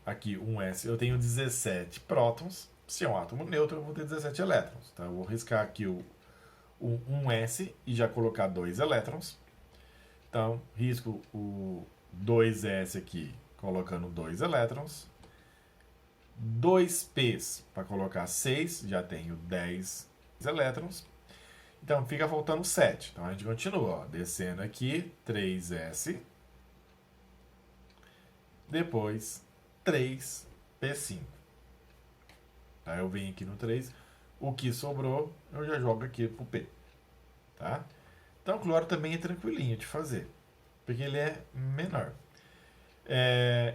aqui eu tenho 17 prótons. Se é um átomo neutro, eu vou ter 17 elétrons. Então, eu vou riscar aqui o 1s e já colocar 2 elétrons. Então, risco o 2s aqui, colocando 2 elétrons. 2p's para colocar 6, já tenho 10 elétrons. Então fica faltando 7. Então a gente continua, ó, descendo aqui, 3s, depois 3p5. Tá? Eu venho aqui no 3, o que sobrou eu já jogo aqui pro P. Tá? Então o cloro também é tranquilinho de fazer, porque ele é menor.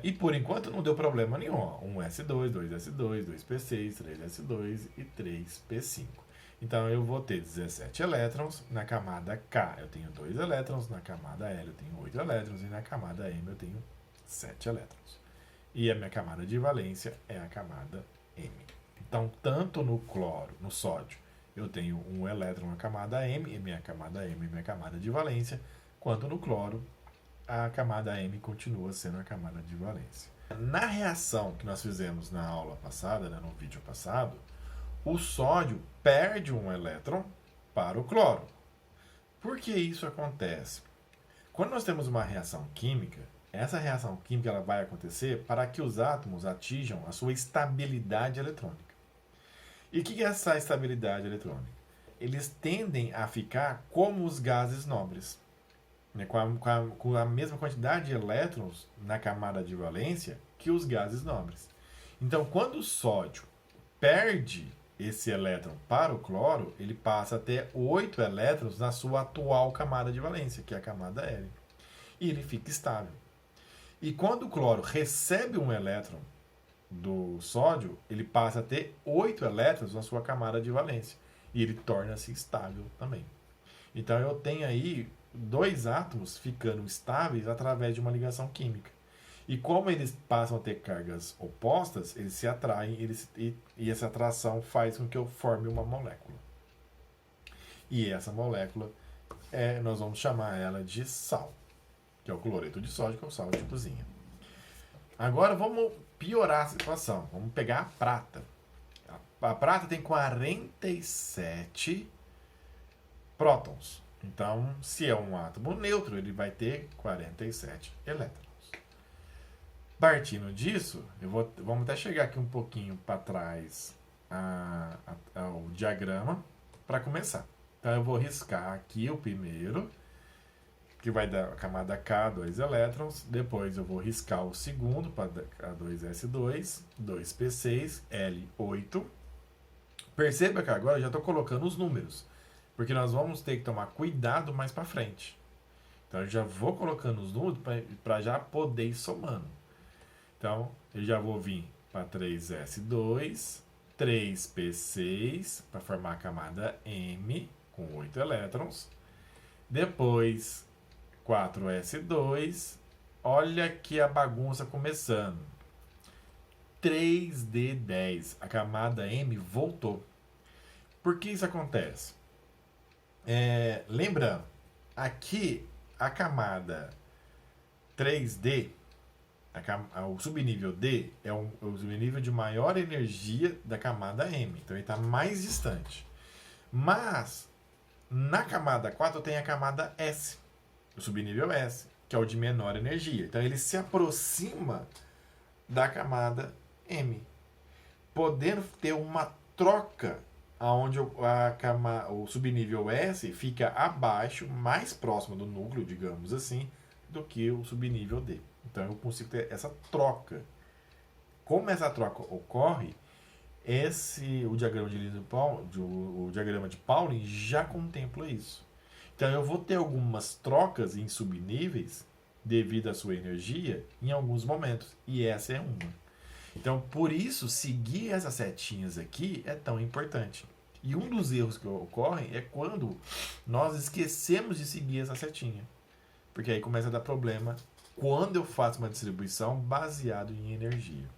E por enquanto não deu problema nenhum. Ó. 1s2, 2s2, 2p6, 3s2 e 3p5. Então eu vou ter 17 elétrons. Na camada K eu tenho 2 elétrons. Na camada L eu tenho 8 elétrons. E na camada M eu tenho 7 elétrons. E a minha camada de valência é a camada M. Então, tanto no cloro, no sódio, eu tenho um elétron na camada M, e minha camada M é minha camada de valência, quanto no cloro, a camada M continua sendo a camada de valência. Na reação que nós fizemos na aula passada, né, no vídeo passado, o sódio perde um elétron para o cloro. Por que isso acontece? Quando nós temos uma reação química, essa reação química ela vai acontecer para que os átomos atinjam a sua estabilidade eletrônica. E o que é essa estabilidade eletrônica? Eles tendem a ficar como os gases nobres, né, com a mesma quantidade de elétrons na camada de valência que os gases nobres. Então, quando o sódio perde esse elétron para o cloro, ele passa a ter 8 elétrons na sua atual camada de valência, que é a camada L. E ele fica estável. E quando o cloro recebe um elétron do sódio, ele passa a ter 8 elétrons na sua camada de valência. E ele torna-se estável também. Então eu tenho aí 2 átomos ficando estáveis através de uma ligação química. E como eles passam a ter cargas opostas, eles se atraem e essa atração faz com que eu forme uma molécula. E essa molécula, nós vamos chamar ela de sal, que é o cloreto de sódio, que é o sal de cozinha. Agora vamos piorar a situação. Vamos pegar a prata. A prata tem 47 prótons. Então, se é um átomo neutro, ele vai ter 47 elétrons. Partindo disso, vamos até chegar aqui um pouquinho para trás ao diagrama para começar. Então, eu vou riscar aqui o primeiro, que vai dar a camada K, 2 elétrons. Depois eu vou riscar o segundo para K2S2, 2P6, L8. Perceba que agora eu já estou colocando os números, porque nós vamos ter que tomar cuidado mais para frente. Então eu já vou colocando os números para já poder ir somando. Então eu já vou vir para 3S2, 3P6 para formar a camada M com 8 elétrons. Depois 4S2, olha aqui a bagunça começando. 3D10, a camada M voltou. Por que isso acontece? Lembrando, aqui a camada 3D, o subnível D é o subnível de maior energia da camada M, então ele está mais distante. Mas na camada 4 tem a camada S, o subnível S, que é o de menor energia. Então ele se aproxima da camada M, podendo ter uma troca onde o subnível S fica abaixo, mais próximo do núcleo, digamos assim, do que o subnível D. Então eu consigo ter essa troca. Como essa troca ocorre, o diagrama o diagrama de Pauling já contempla isso. Então eu vou ter algumas trocas em subníveis devido à sua energia em alguns momentos, e essa é uma. Então, por isso, seguir essas setinhas aqui é tão importante. E um dos erros que ocorrem é quando nós esquecemos de seguir essa setinha. Porque aí começa a dar problema quando eu faço uma distribuição baseada em energia.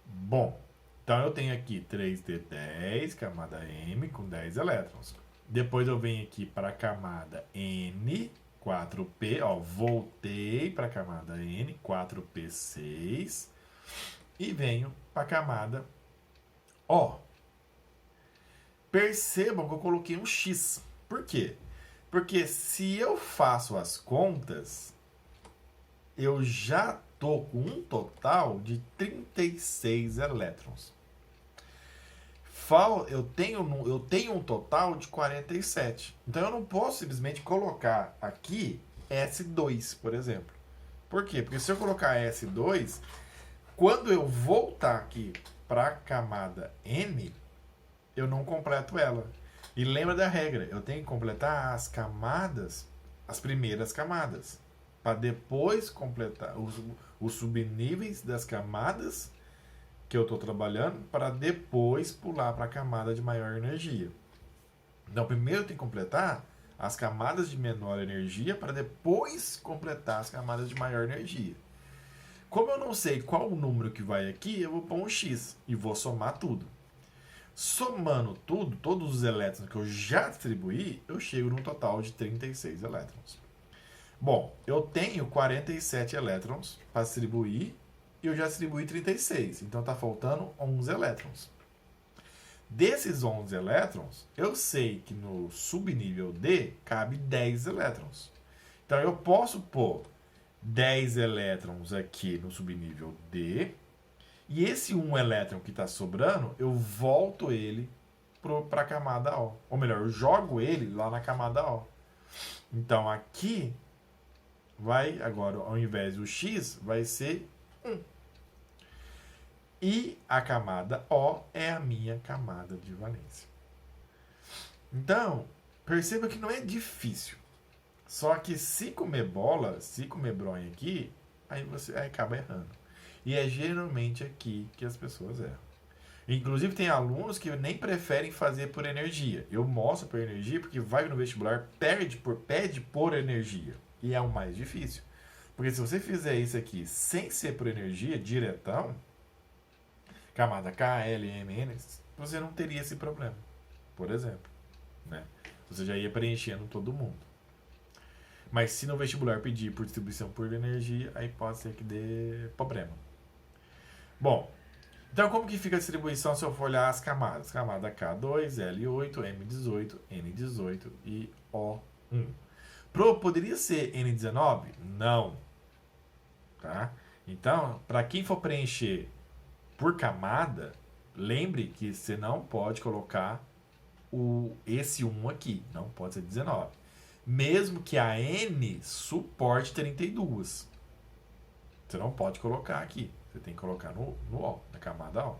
Bom, então eu tenho aqui 3D10, camada M, com 10 elétrons. Depois eu venho aqui para a camada N, 4P, voltei para a camada N, 4P6. E venho para a camada O. Percebam que eu coloquei um X. Por quê? Porque se eu faço as contas, eu já estou com um total de 36 elétrons. eu tenho um total de 47. Então eu não posso simplesmente colocar aqui S2, por exemplo. Por quê? Porque se eu colocar S2, quando eu voltar aqui para a camada N, eu não completo ela. E lembra da regra, eu tenho que completar as camadas, as primeiras camadas, para depois completar os subníveis das camadas que eu estou trabalhando, para depois pular para a camada de maior energia. Então, primeiro eu tenho que completar as camadas de menor energia para depois completar as camadas de maior energia. Como eu não sei qual o número que vai aqui, eu vou pôr um X e vou somar tudo. Somando tudo, todos os elétrons que eu já distribuí, eu chego num total de 36 elétrons. Bom, eu tenho 47 elétrons para distribuir e eu já distribuí 36. Então está faltando 11 elétrons. Desses 11 elétrons, eu sei que no subnível D cabe 10 elétrons. Então eu posso pôr 10 elétrons aqui no subnível D. E esse 1 elétron que está sobrando, eu volto ele para a camada O. Ou melhor, eu jogo ele lá na camada O. Então aqui vai, agora ao invés do X, vai ser 1. E a camada O é a minha camada de valência. Então, perceba que não é difícil. Só que se comer bola, se comer bronha aqui, aí você acaba errando. E é geralmente aqui que as pessoas erram. Inclusive tem alunos que nem preferem fazer por energia. Eu mostro por energia porque vai no vestibular, pede por energia. E é o mais difícil. Porque se você fizer isso aqui sem ser por energia, diretão, camada K, L, M, N, você não teria esse problema. Por exemplo. Né? Você já ia preenchendo todo mundo. Mas se no vestibular pedir por distribuição por energia, aí pode ser que dê problema. Bom, então como que fica a distribuição se eu for olhar as camadas? Camada K2, L8, M18, N18 e O1. Poderia ser N19? Não. Tá? Então, para quem for preencher por camada, lembre que você não pode colocar esse 1 aqui. Não pode ser 19. Mesmo que a N suporte 32. Você não pode colocar aqui. Você tem que colocar no O, na camada O.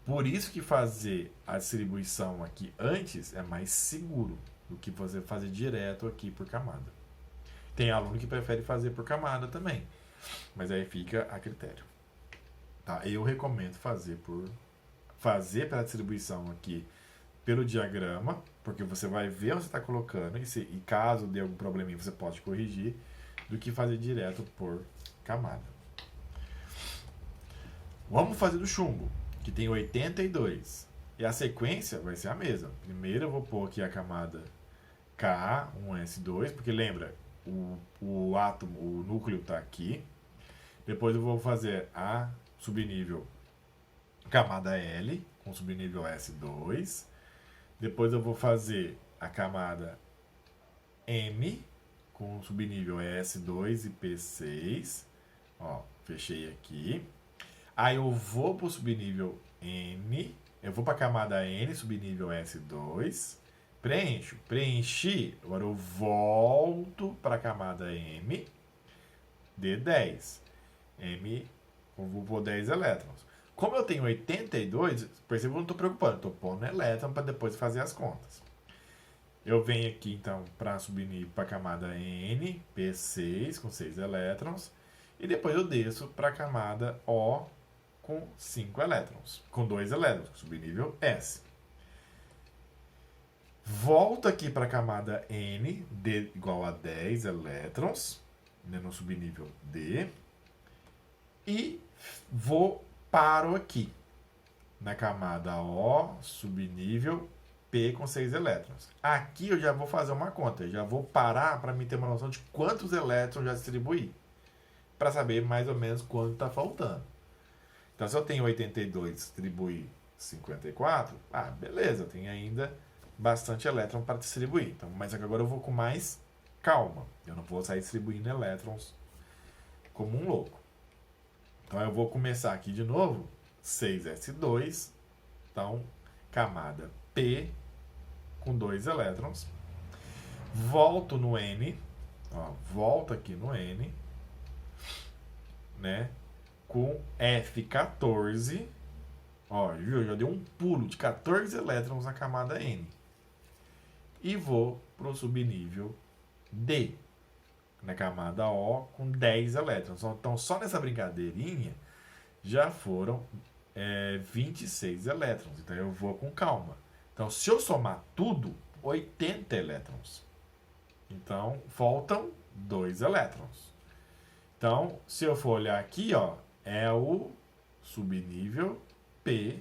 Por isso que fazer a distribuição aqui antes é mais seguro do que você fazer direto aqui por camada. Tem aluno que prefere fazer por camada também. Mas aí fica a critério. Tá? Eu recomendo fazer pela distribuição aqui pelo diagrama, porque você vai ver onde você está colocando e caso dê algum probleminha você pode corrigir, do que fazer direto por camada. Vamos fazer do chumbo, que tem 82. E a sequência vai ser a mesma. Primeiro eu vou pôr aqui a camada K1S2, porque lembra, o átomo, o núcleo está aqui. Depois eu vou fazer a subnível camada L, com subnível S2. Depois eu vou fazer a camada M, com subnível S2 e P6. Ó, fechei aqui. Aí eu vou para o subnível N, eu vou para a camada N, subnível S2, preenchi, agora eu volto para a camada M, D10, M, eu vou pôr 10 elétrons. Como eu tenho 82, perceba que eu não estou preocupando, estou pondo elétron para depois fazer as contas. Eu venho aqui então para subnível para a camada N, P6 com 6 elétrons, e depois eu desço para a camada O, com 5 elétrons, com 2 elétrons, subnível S. Volto aqui para a camada N, D igual a 10 elétrons, né, no subnível D, e paro aqui, na camada O, subnível P com 6 elétrons. Aqui eu já vou fazer uma conta, eu já vou parar para me ter uma noção de quantos elétrons já distribuí, para saber mais ou menos quanto está faltando. Então, se eu tenho 82 distribuir 54, beleza, eu tenho ainda bastante elétron para distribuir. Então, mas agora eu vou com mais calma. Eu não vou sair distribuindo elétrons como um louco. Então, eu vou começar aqui de novo, 6s2. Então, camada P com 2 elétrons. Volto no N, ó, volto aqui no N, né, com F14, ó, viu? Já deu um pulo de 14 elétrons na camada N. E vou para o subnível D, na camada O, com 10 elétrons. Então, só nessa brincadeirinha, já foram 26 elétrons. Então, eu vou com calma. Então, se eu somar tudo, 80 elétrons. Então, faltam 2 elétrons. Então, se eu for olhar aqui, ó, é o subnível P,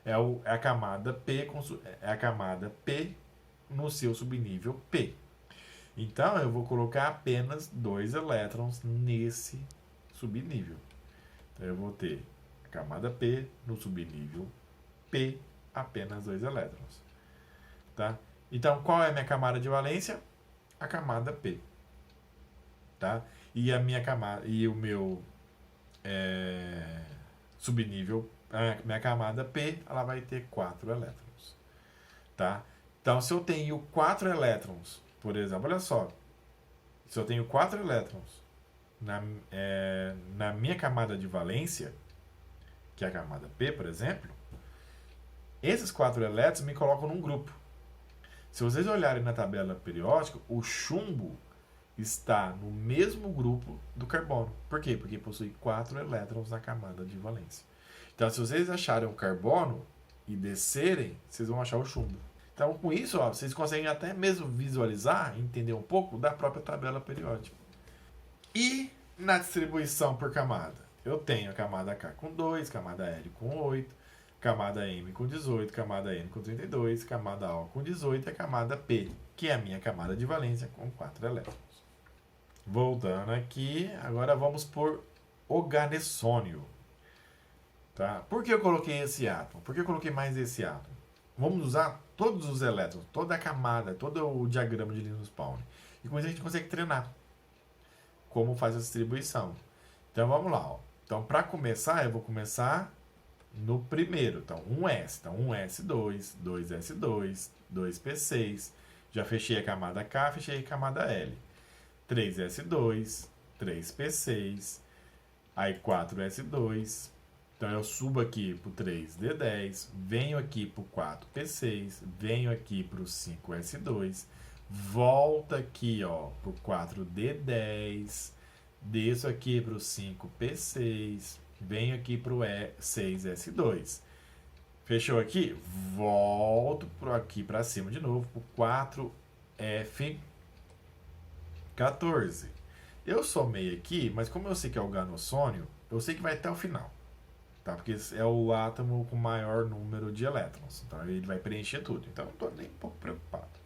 é a camada P, é a camada P no seu subnível P. Então, eu vou colocar apenas 2 elétrons nesse subnível. Então, eu vou ter a camada P no subnível P, apenas 2 elétrons. Tá? Então, qual é a minha camada de valência? A camada P. Tá? E a minha camada, e o meu subnível, a minha camada P, ela vai ter 4 elétrons. Tá? Então, se eu tenho 4 elétrons, por exemplo, olha só, se eu tenho 4 elétrons na minha camada de valência, que é a camada P, por exemplo, esses 4 elétrons me colocam num grupo. Se vocês olharem na tabela periódica, o chumbo está no mesmo grupo do carbono. Por quê? Porque possui 4 elétrons na camada de valência. Então, se vocês acharem o carbono e descerem, vocês vão achar o chumbo. Então, com isso, ó, vocês conseguem até mesmo visualizar, entender um pouco da própria tabela periódica. E na distribuição por camada? Eu tenho a camada K com 2, camada L com 8, camada M com 18, camada N com 32, camada O com 18 e a camada P, que é a minha camada de valência, com 4 elétrons. Voltando aqui, agora vamos por oganessônio. Tá? Por que eu coloquei esse átomo? Por que eu coloquei mais esse átomo? Vamos usar todos os elétrons, toda a camada, todo o diagrama de Linus Pauling. E com isso a gente consegue treinar como faz a distribuição. Então vamos lá. Ó. Então, para começar, eu vou começar no primeiro. Então, 1s. Então, 1s2, 2s2, 2p6. Já fechei a camada K, fechei a camada L. 3s2, 3p6. Aí, 4s2. Então, eu subo aqui para o 3d10. Venho aqui para o 4p6. Venho aqui para o 5s2. Volto aqui para o 4d10. Desço aqui para o 5p6. Venho aqui para o 6s2. Fechou aqui? Volto aqui para cima de novo para o 4f14. Eu somei aqui, mas como eu sei que é o ganossônio, eu sei que vai até o final. Tá? Porque é o átomo com maior número de elétrons. Então ele vai preencher tudo. Então eu não estou nem um pouco preocupado.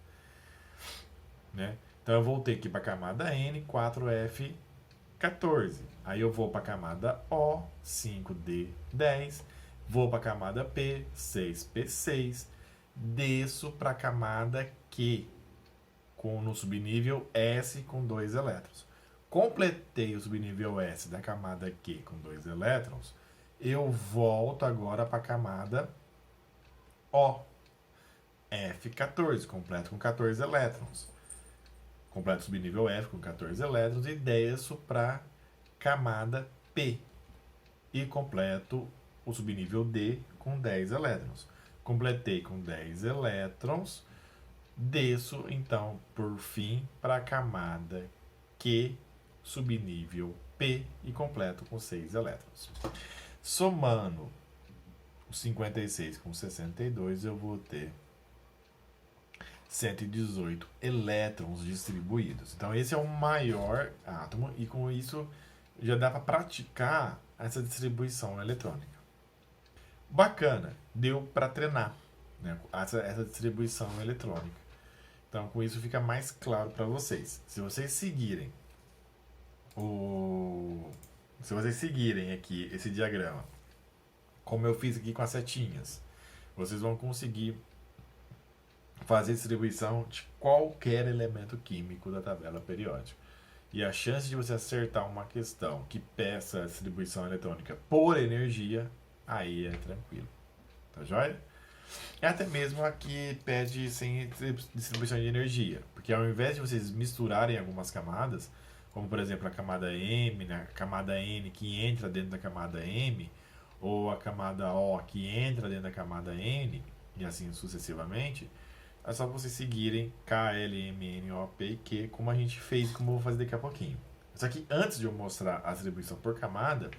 Né? Então eu voltei aqui para a camada N, 4f14. Aí eu vou para a camada O, 5d10. Vou para a camada P, 6p6. Desço para a camada Q, no subnível S com 2 elétrons. Completei o subnível S da camada Q com 2 elétrons. Eu volto agora para a camada O, F14, completo com 14 elétrons. Completo o subnível F com 14 elétrons e desço para a camada P. E completo o subnível D com 10 elétrons. Completei com 10 elétrons. Desço, então, por fim, para a camada Q, subnível P e completo com 6 elétrons. Somando o 56 com 62, eu vou ter 118 elétrons distribuídos. Então, esse é o maior átomo e com isso já dá para praticar essa distribuição eletrônica. Bacana, deu para treinar, né, essa distribuição eletrônica. Então, com isso fica mais claro para vocês. Se vocês seguirem aqui esse diagrama, como eu fiz aqui com as setinhas, vocês vão conseguir fazer distribuição de qualquer elemento químico da tabela periódica. E a chance de você acertar uma questão que peça a distribuição eletrônica por energia, aí é tranquilo. Tá joia? É até mesmo a que pede sem distribuição de energia. Porque ao invés de vocês misturarem algumas camadas, como por exemplo a camada M, né, a camada N que entra dentro da camada M, ou a camada O que entra dentro da camada N, e assim sucessivamente, é só vocês seguirem K, L, M, N, O, P e Q, como a gente fez, como eu vou fazer daqui a pouquinho. Só que antes de eu mostrar a distribuição por camada,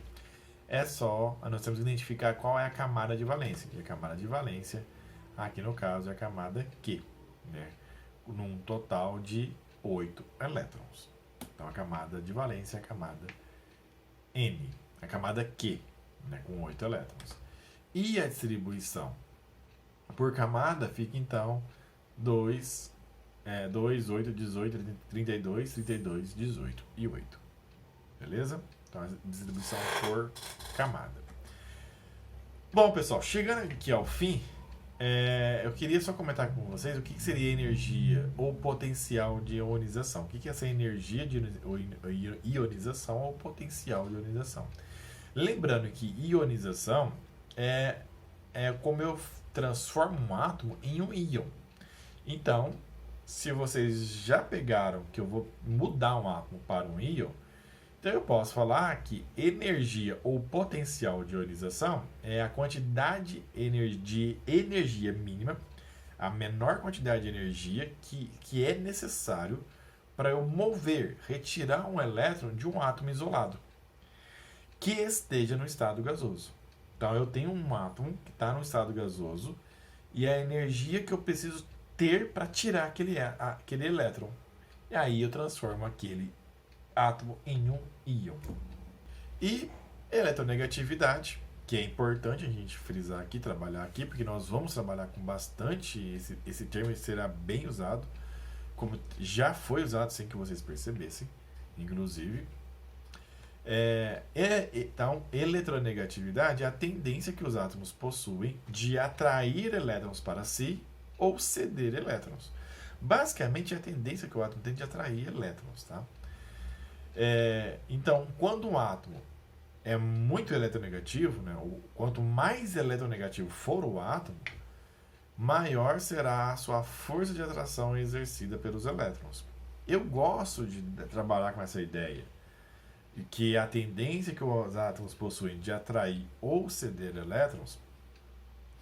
nós temos que identificar qual é a camada de valência. E a camada de valência, aqui no caso, é a camada Q, né? Num total de 8 elétrons. Então a camada de valência é a camada N, a camada Q, né? Com 8 elétrons. E a distribuição por camada fica então 2, 8, 18, 32, 32, 18 e 8. Beleza? Então, a distribuição por camada. Bom, pessoal, chegando aqui ao fim, eu queria só comentar com vocês o que seria energia ou potencial de ionização. O que é essa energia de ionização ou potencial de ionização? Lembrando que ionização é como eu transformo um átomo em um íon. Então, se vocês já pegaram que eu vou mudar um átomo para um íon, então eu posso falar que energia ou potencial de ionização é a quantidade de energia mínima, a menor quantidade de energia que é necessário para eu retirar um elétron de um átomo isolado que esteja no estado gasoso. Então eu tenho um átomo que está no estado gasoso e a energia que eu preciso ter para tirar aquele elétron. E aí eu transformo aquele átomo em um íon. E eletronegatividade, que é importante a gente frisar aqui, trabalhar aqui, porque nós vamos trabalhar com bastante esse termo será bem usado, como já foi usado sem que vocês percebessem, inclusive. Então, eletronegatividade é a tendência que os átomos possuem de atrair elétrons para si ou ceder elétrons. Basicamente, é a tendência que o átomo tem de atrair elétrons, tá? Então, quando um átomo é muito eletronegativo, né, quanto mais eletronegativo for o átomo, maior será a sua força de atração exercida pelos elétrons. Eu gosto de trabalhar com essa ideia de que a tendência que os átomos possuem de atrair ou ceder elétrons,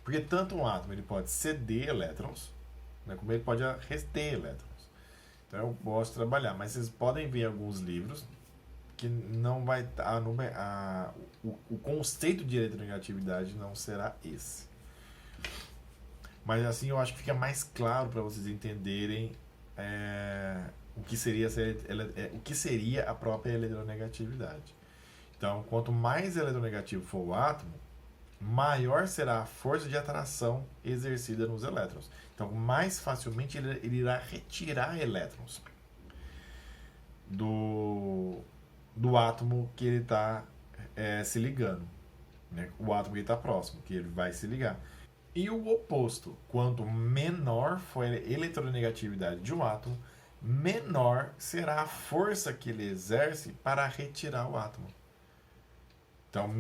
porque tanto um átomo ele pode ceder elétrons, né, como ele pode reter elétrons. Então eu gosto de trabalhar, mas vocês podem ver alguns livros que não vai o conceito de eletronegatividade não será esse. Mas assim eu acho que fica mais claro para vocês entenderem o que seria a própria eletronegatividade. Então, quanto mais eletronegativo for o átomo, maior será a força de atração exercida nos elétrons. Então, mais facilmente ele irá retirar elétrons do átomo que ele está se ligando, né? O átomo que está próximo, que ele vai se ligar. E o oposto, quanto menor for a eletronegatividade de um átomo, menor será a força que ele exerce para retirar o átomo. Então,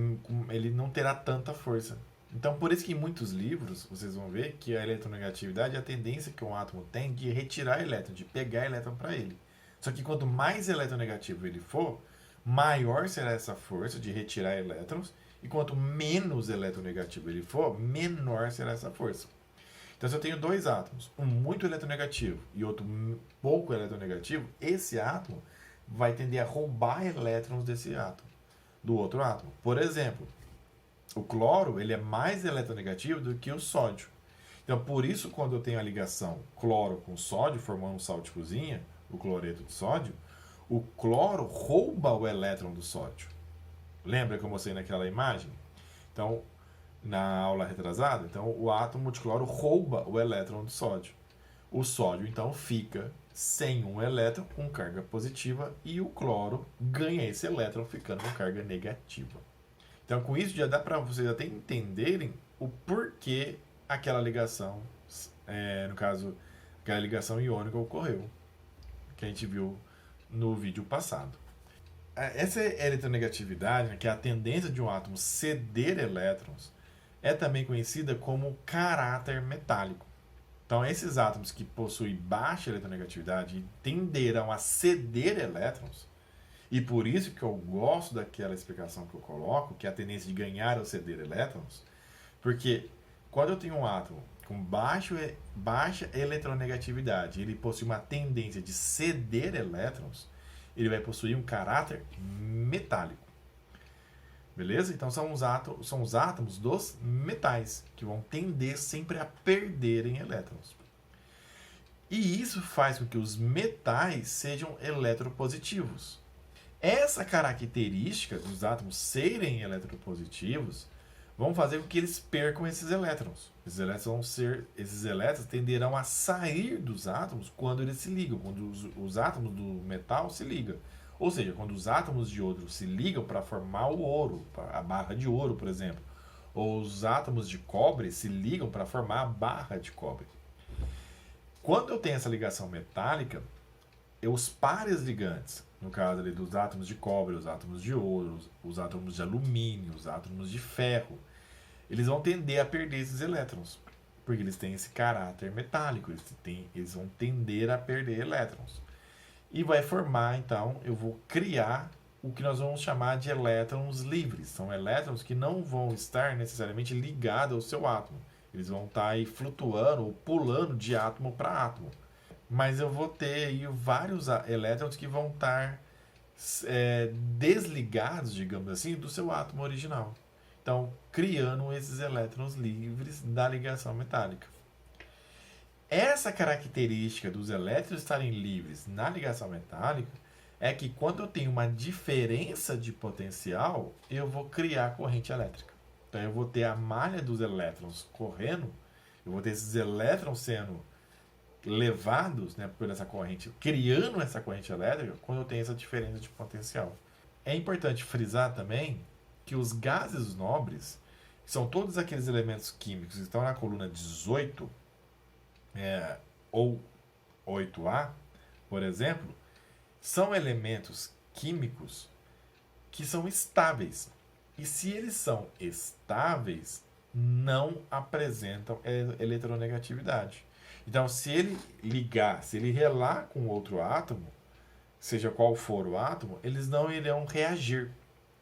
ele não terá tanta força. Então, por isso que em muitos livros, vocês vão ver que a eletronegatividade é a tendência que um átomo tem de retirar elétron, de pegar elétron para ele. Só que quanto mais eletronegativo ele for, maior será essa força de retirar elétrons, e quanto menos eletronegativo ele for, menor será essa força. Então, se eu tenho dois átomos, um muito eletronegativo e outro pouco eletronegativo, esse átomo vai tender a roubar elétrons desse átomo, do outro átomo. Por exemplo, o cloro ele é mais eletronegativo do que o sódio. Então, por isso, quando eu tenho a ligação cloro com sódio, formando um sal de cozinha, o cloreto de sódio, o cloro rouba o elétron do sódio. Lembra que eu mostrei naquela imagem? Então, na aula retrasada, então o átomo de cloro rouba o elétron do sódio. O sódio, então, fica sem um elétron com carga positiva e o cloro ganha esse elétron ficando com carga negativa. Então, com isso, já dá para vocês até entenderem o porquê aquela ligação, no caso, aquela ligação iônica ocorreu, que a gente viu no vídeo passado. Essa eletronegatividade, né, que é a tendência de um átomo ceder elétrons, é também conhecida como caráter metálico. Então, esses átomos que possuem baixa eletronegatividade tenderão a ceder elétrons, e por isso que eu gosto daquela explicação que eu coloco, que é a tendência de ganhar ou ceder elétrons, porque quando eu tenho um átomo com baixa eletronegatividade, ele possui uma tendência de ceder elétrons, ele vai possuir um caráter metálico. Beleza? Então são os átomos dos metais, que vão tender sempre a perderem elétrons. E isso faz com que os metais sejam eletropositivos. Essa característica dos átomos serem eletropositivos vão fazer com que eles percam esses elétrons. Esses elétrons tenderão a sair dos átomos quando eles se ligam, quando os átomos do metal se ligam. Ou seja, quando os átomos de ouro se ligam para formar o ouro, a barra de ouro, por exemplo. Ou os átomos de cobre se ligam para formar a barra de cobre. Quando eu tenho essa ligação metálica, os pares ligantes, no caso ali dos átomos de cobre, os átomos de ouro, os átomos de alumínio, os átomos de ferro, eles vão tender a perder esses elétrons, porque eles têm esse caráter metálico, eles vão tender a perder elétrons. E vai formar, então, eu vou criar o que nós vamos chamar de elétrons livres. São elétrons que não vão estar necessariamente ligados ao seu átomo. Eles vão estar aí flutuando ou pulando de átomo para átomo. Mas eu vou ter aí vários elétrons que vão estar desligados, digamos assim, do seu átomo original. Então, criando esses elétrons livres da ligação metálica. Essa característica dos elétrons estarem livres na ligação metálica é que quando eu tenho uma diferença de potencial, eu vou criar corrente elétrica. Então eu vou ter a malha dos elétrons correndo, eu vou ter esses elétrons sendo levados, né, por essa corrente, criando essa corrente elétrica quando eu tenho essa diferença de potencial. É importante frisar também que os gases nobres, que são todos aqueles elementos químicos que estão na coluna 18, ou 8A, por exemplo, são elementos químicos que são estáveis. E se eles são estáveis, não apresentam eletronegatividade. Então, se ele relar com outro átomo, seja qual for o átomo, eles não irão reagir.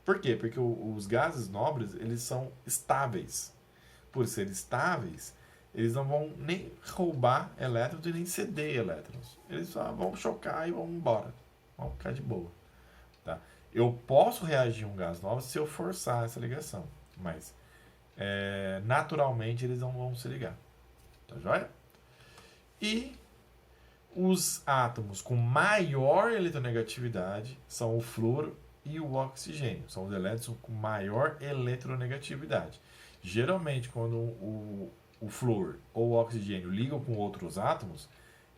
Por quê? Porque os gases nobres, eles são estáveis. Por serem estáveis, eles não vão nem roubar elétrons e nem ceder elétrons. Eles só vão chocar e vão embora. Vão ficar de boa. Tá? Eu posso reagir a um gás nobre se eu forçar essa ligação. Mas, naturalmente, eles não vão se ligar. Tá joia? E os átomos com maior eletronegatividade são o flúor e o oxigênio. São os elétrons com maior eletronegatividade. Geralmente, quando o flúor ou o oxigênio ligam com outros átomos,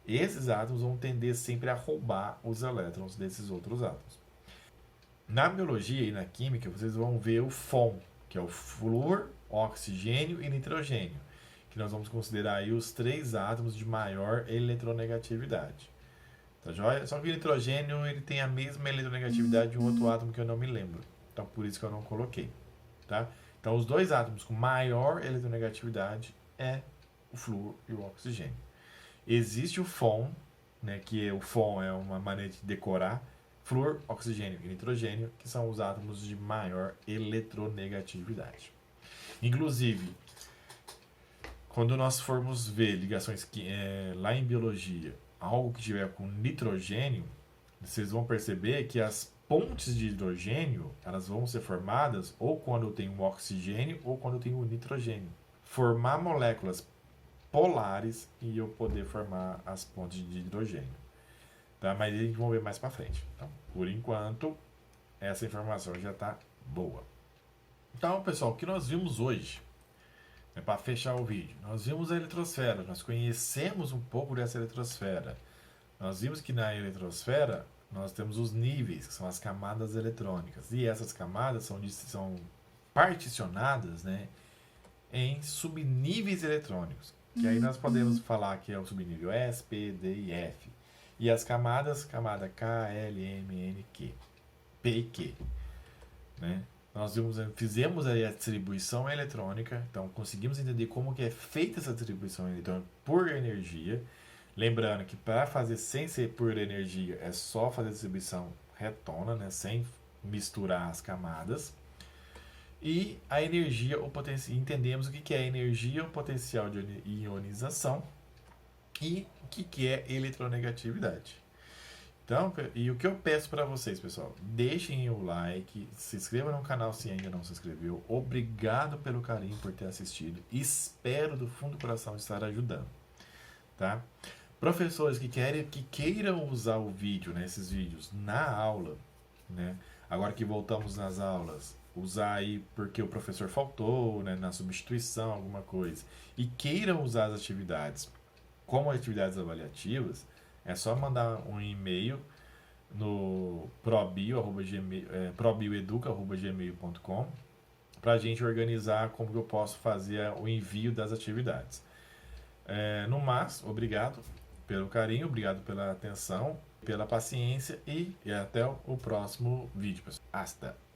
esses átomos vão tender sempre a roubar os elétrons desses outros átomos. Na biologia e na química, vocês vão ver o FON, que é o flúor, oxigênio e nitrogênio, que nós vamos considerar aí os 3 átomos de maior eletronegatividade. Tá joia? Só que o nitrogênio ele tem a mesma eletronegatividade de um outro átomo que eu não me lembro. Então, por isso que eu não coloquei. Tá? Então, os 2 átomos com maior eletronegatividade é o flúor e o oxigênio. Existe o FON, né, que o FON é uma maneira de decorar, flúor, oxigênio e nitrogênio, que são os átomos de maior eletronegatividade. Inclusive, quando nós formos ver ligações lá em biologia, algo que tiver com nitrogênio, vocês vão perceber que as pontes de hidrogênio elas vão ser formadas ou quando eu tenho um oxigênio ou quando eu tenho um nitrogênio. Formar moléculas polares e eu poder formar as pontes de hidrogênio. Tá? Mas a gente vai ver mais para frente. Então, por enquanto, essa informação já está boa. Então, pessoal, o que nós vimos hoje, para fechar o vídeo, nós vimos a eletrosfera, nós conhecemos um pouco dessa eletrosfera. Nós vimos que na eletrosfera nós temos os níveis, que são as camadas eletrônicas. E essas camadas são particionadas, né, em subníveis eletrônicos. Que aí nós podemos falar que é o subnível S, P, D e F. E as camadas, camada K, L, M, N, Q, P e Q. Né? Nós fizemos aí a distribuição eletrônica, então conseguimos entender como que é feita essa distribuição eletrônica por energia. Lembrando que para fazer sem ser por energia é só fazer a distribuição retona, né, sem misturar as camadas. E a energia, entendemos o que é energia, o potencial de ionização e o que é eletronegatividade. Então, e o que eu peço para vocês, pessoal, deixem o like, se inscreva no canal se ainda não se inscreveu. Obrigado pelo carinho por ter assistido. Espero do fundo do coração estar ajudando, tá? Professores que queiram usar o vídeo, né, esses vídeos na aula, né? Agora que voltamos nas aulas, usar aí porque o professor faltou, né, na substituição, alguma coisa, e queiram usar as atividades como atividades avaliativas, é só mandar um e-mail no probioeduca.gmail.com para a gente organizar como que eu posso fazer o envio das atividades. No mais, obrigado pelo carinho, obrigado pela atenção, pela paciência e até o próximo vídeo, pessoal. Hasta!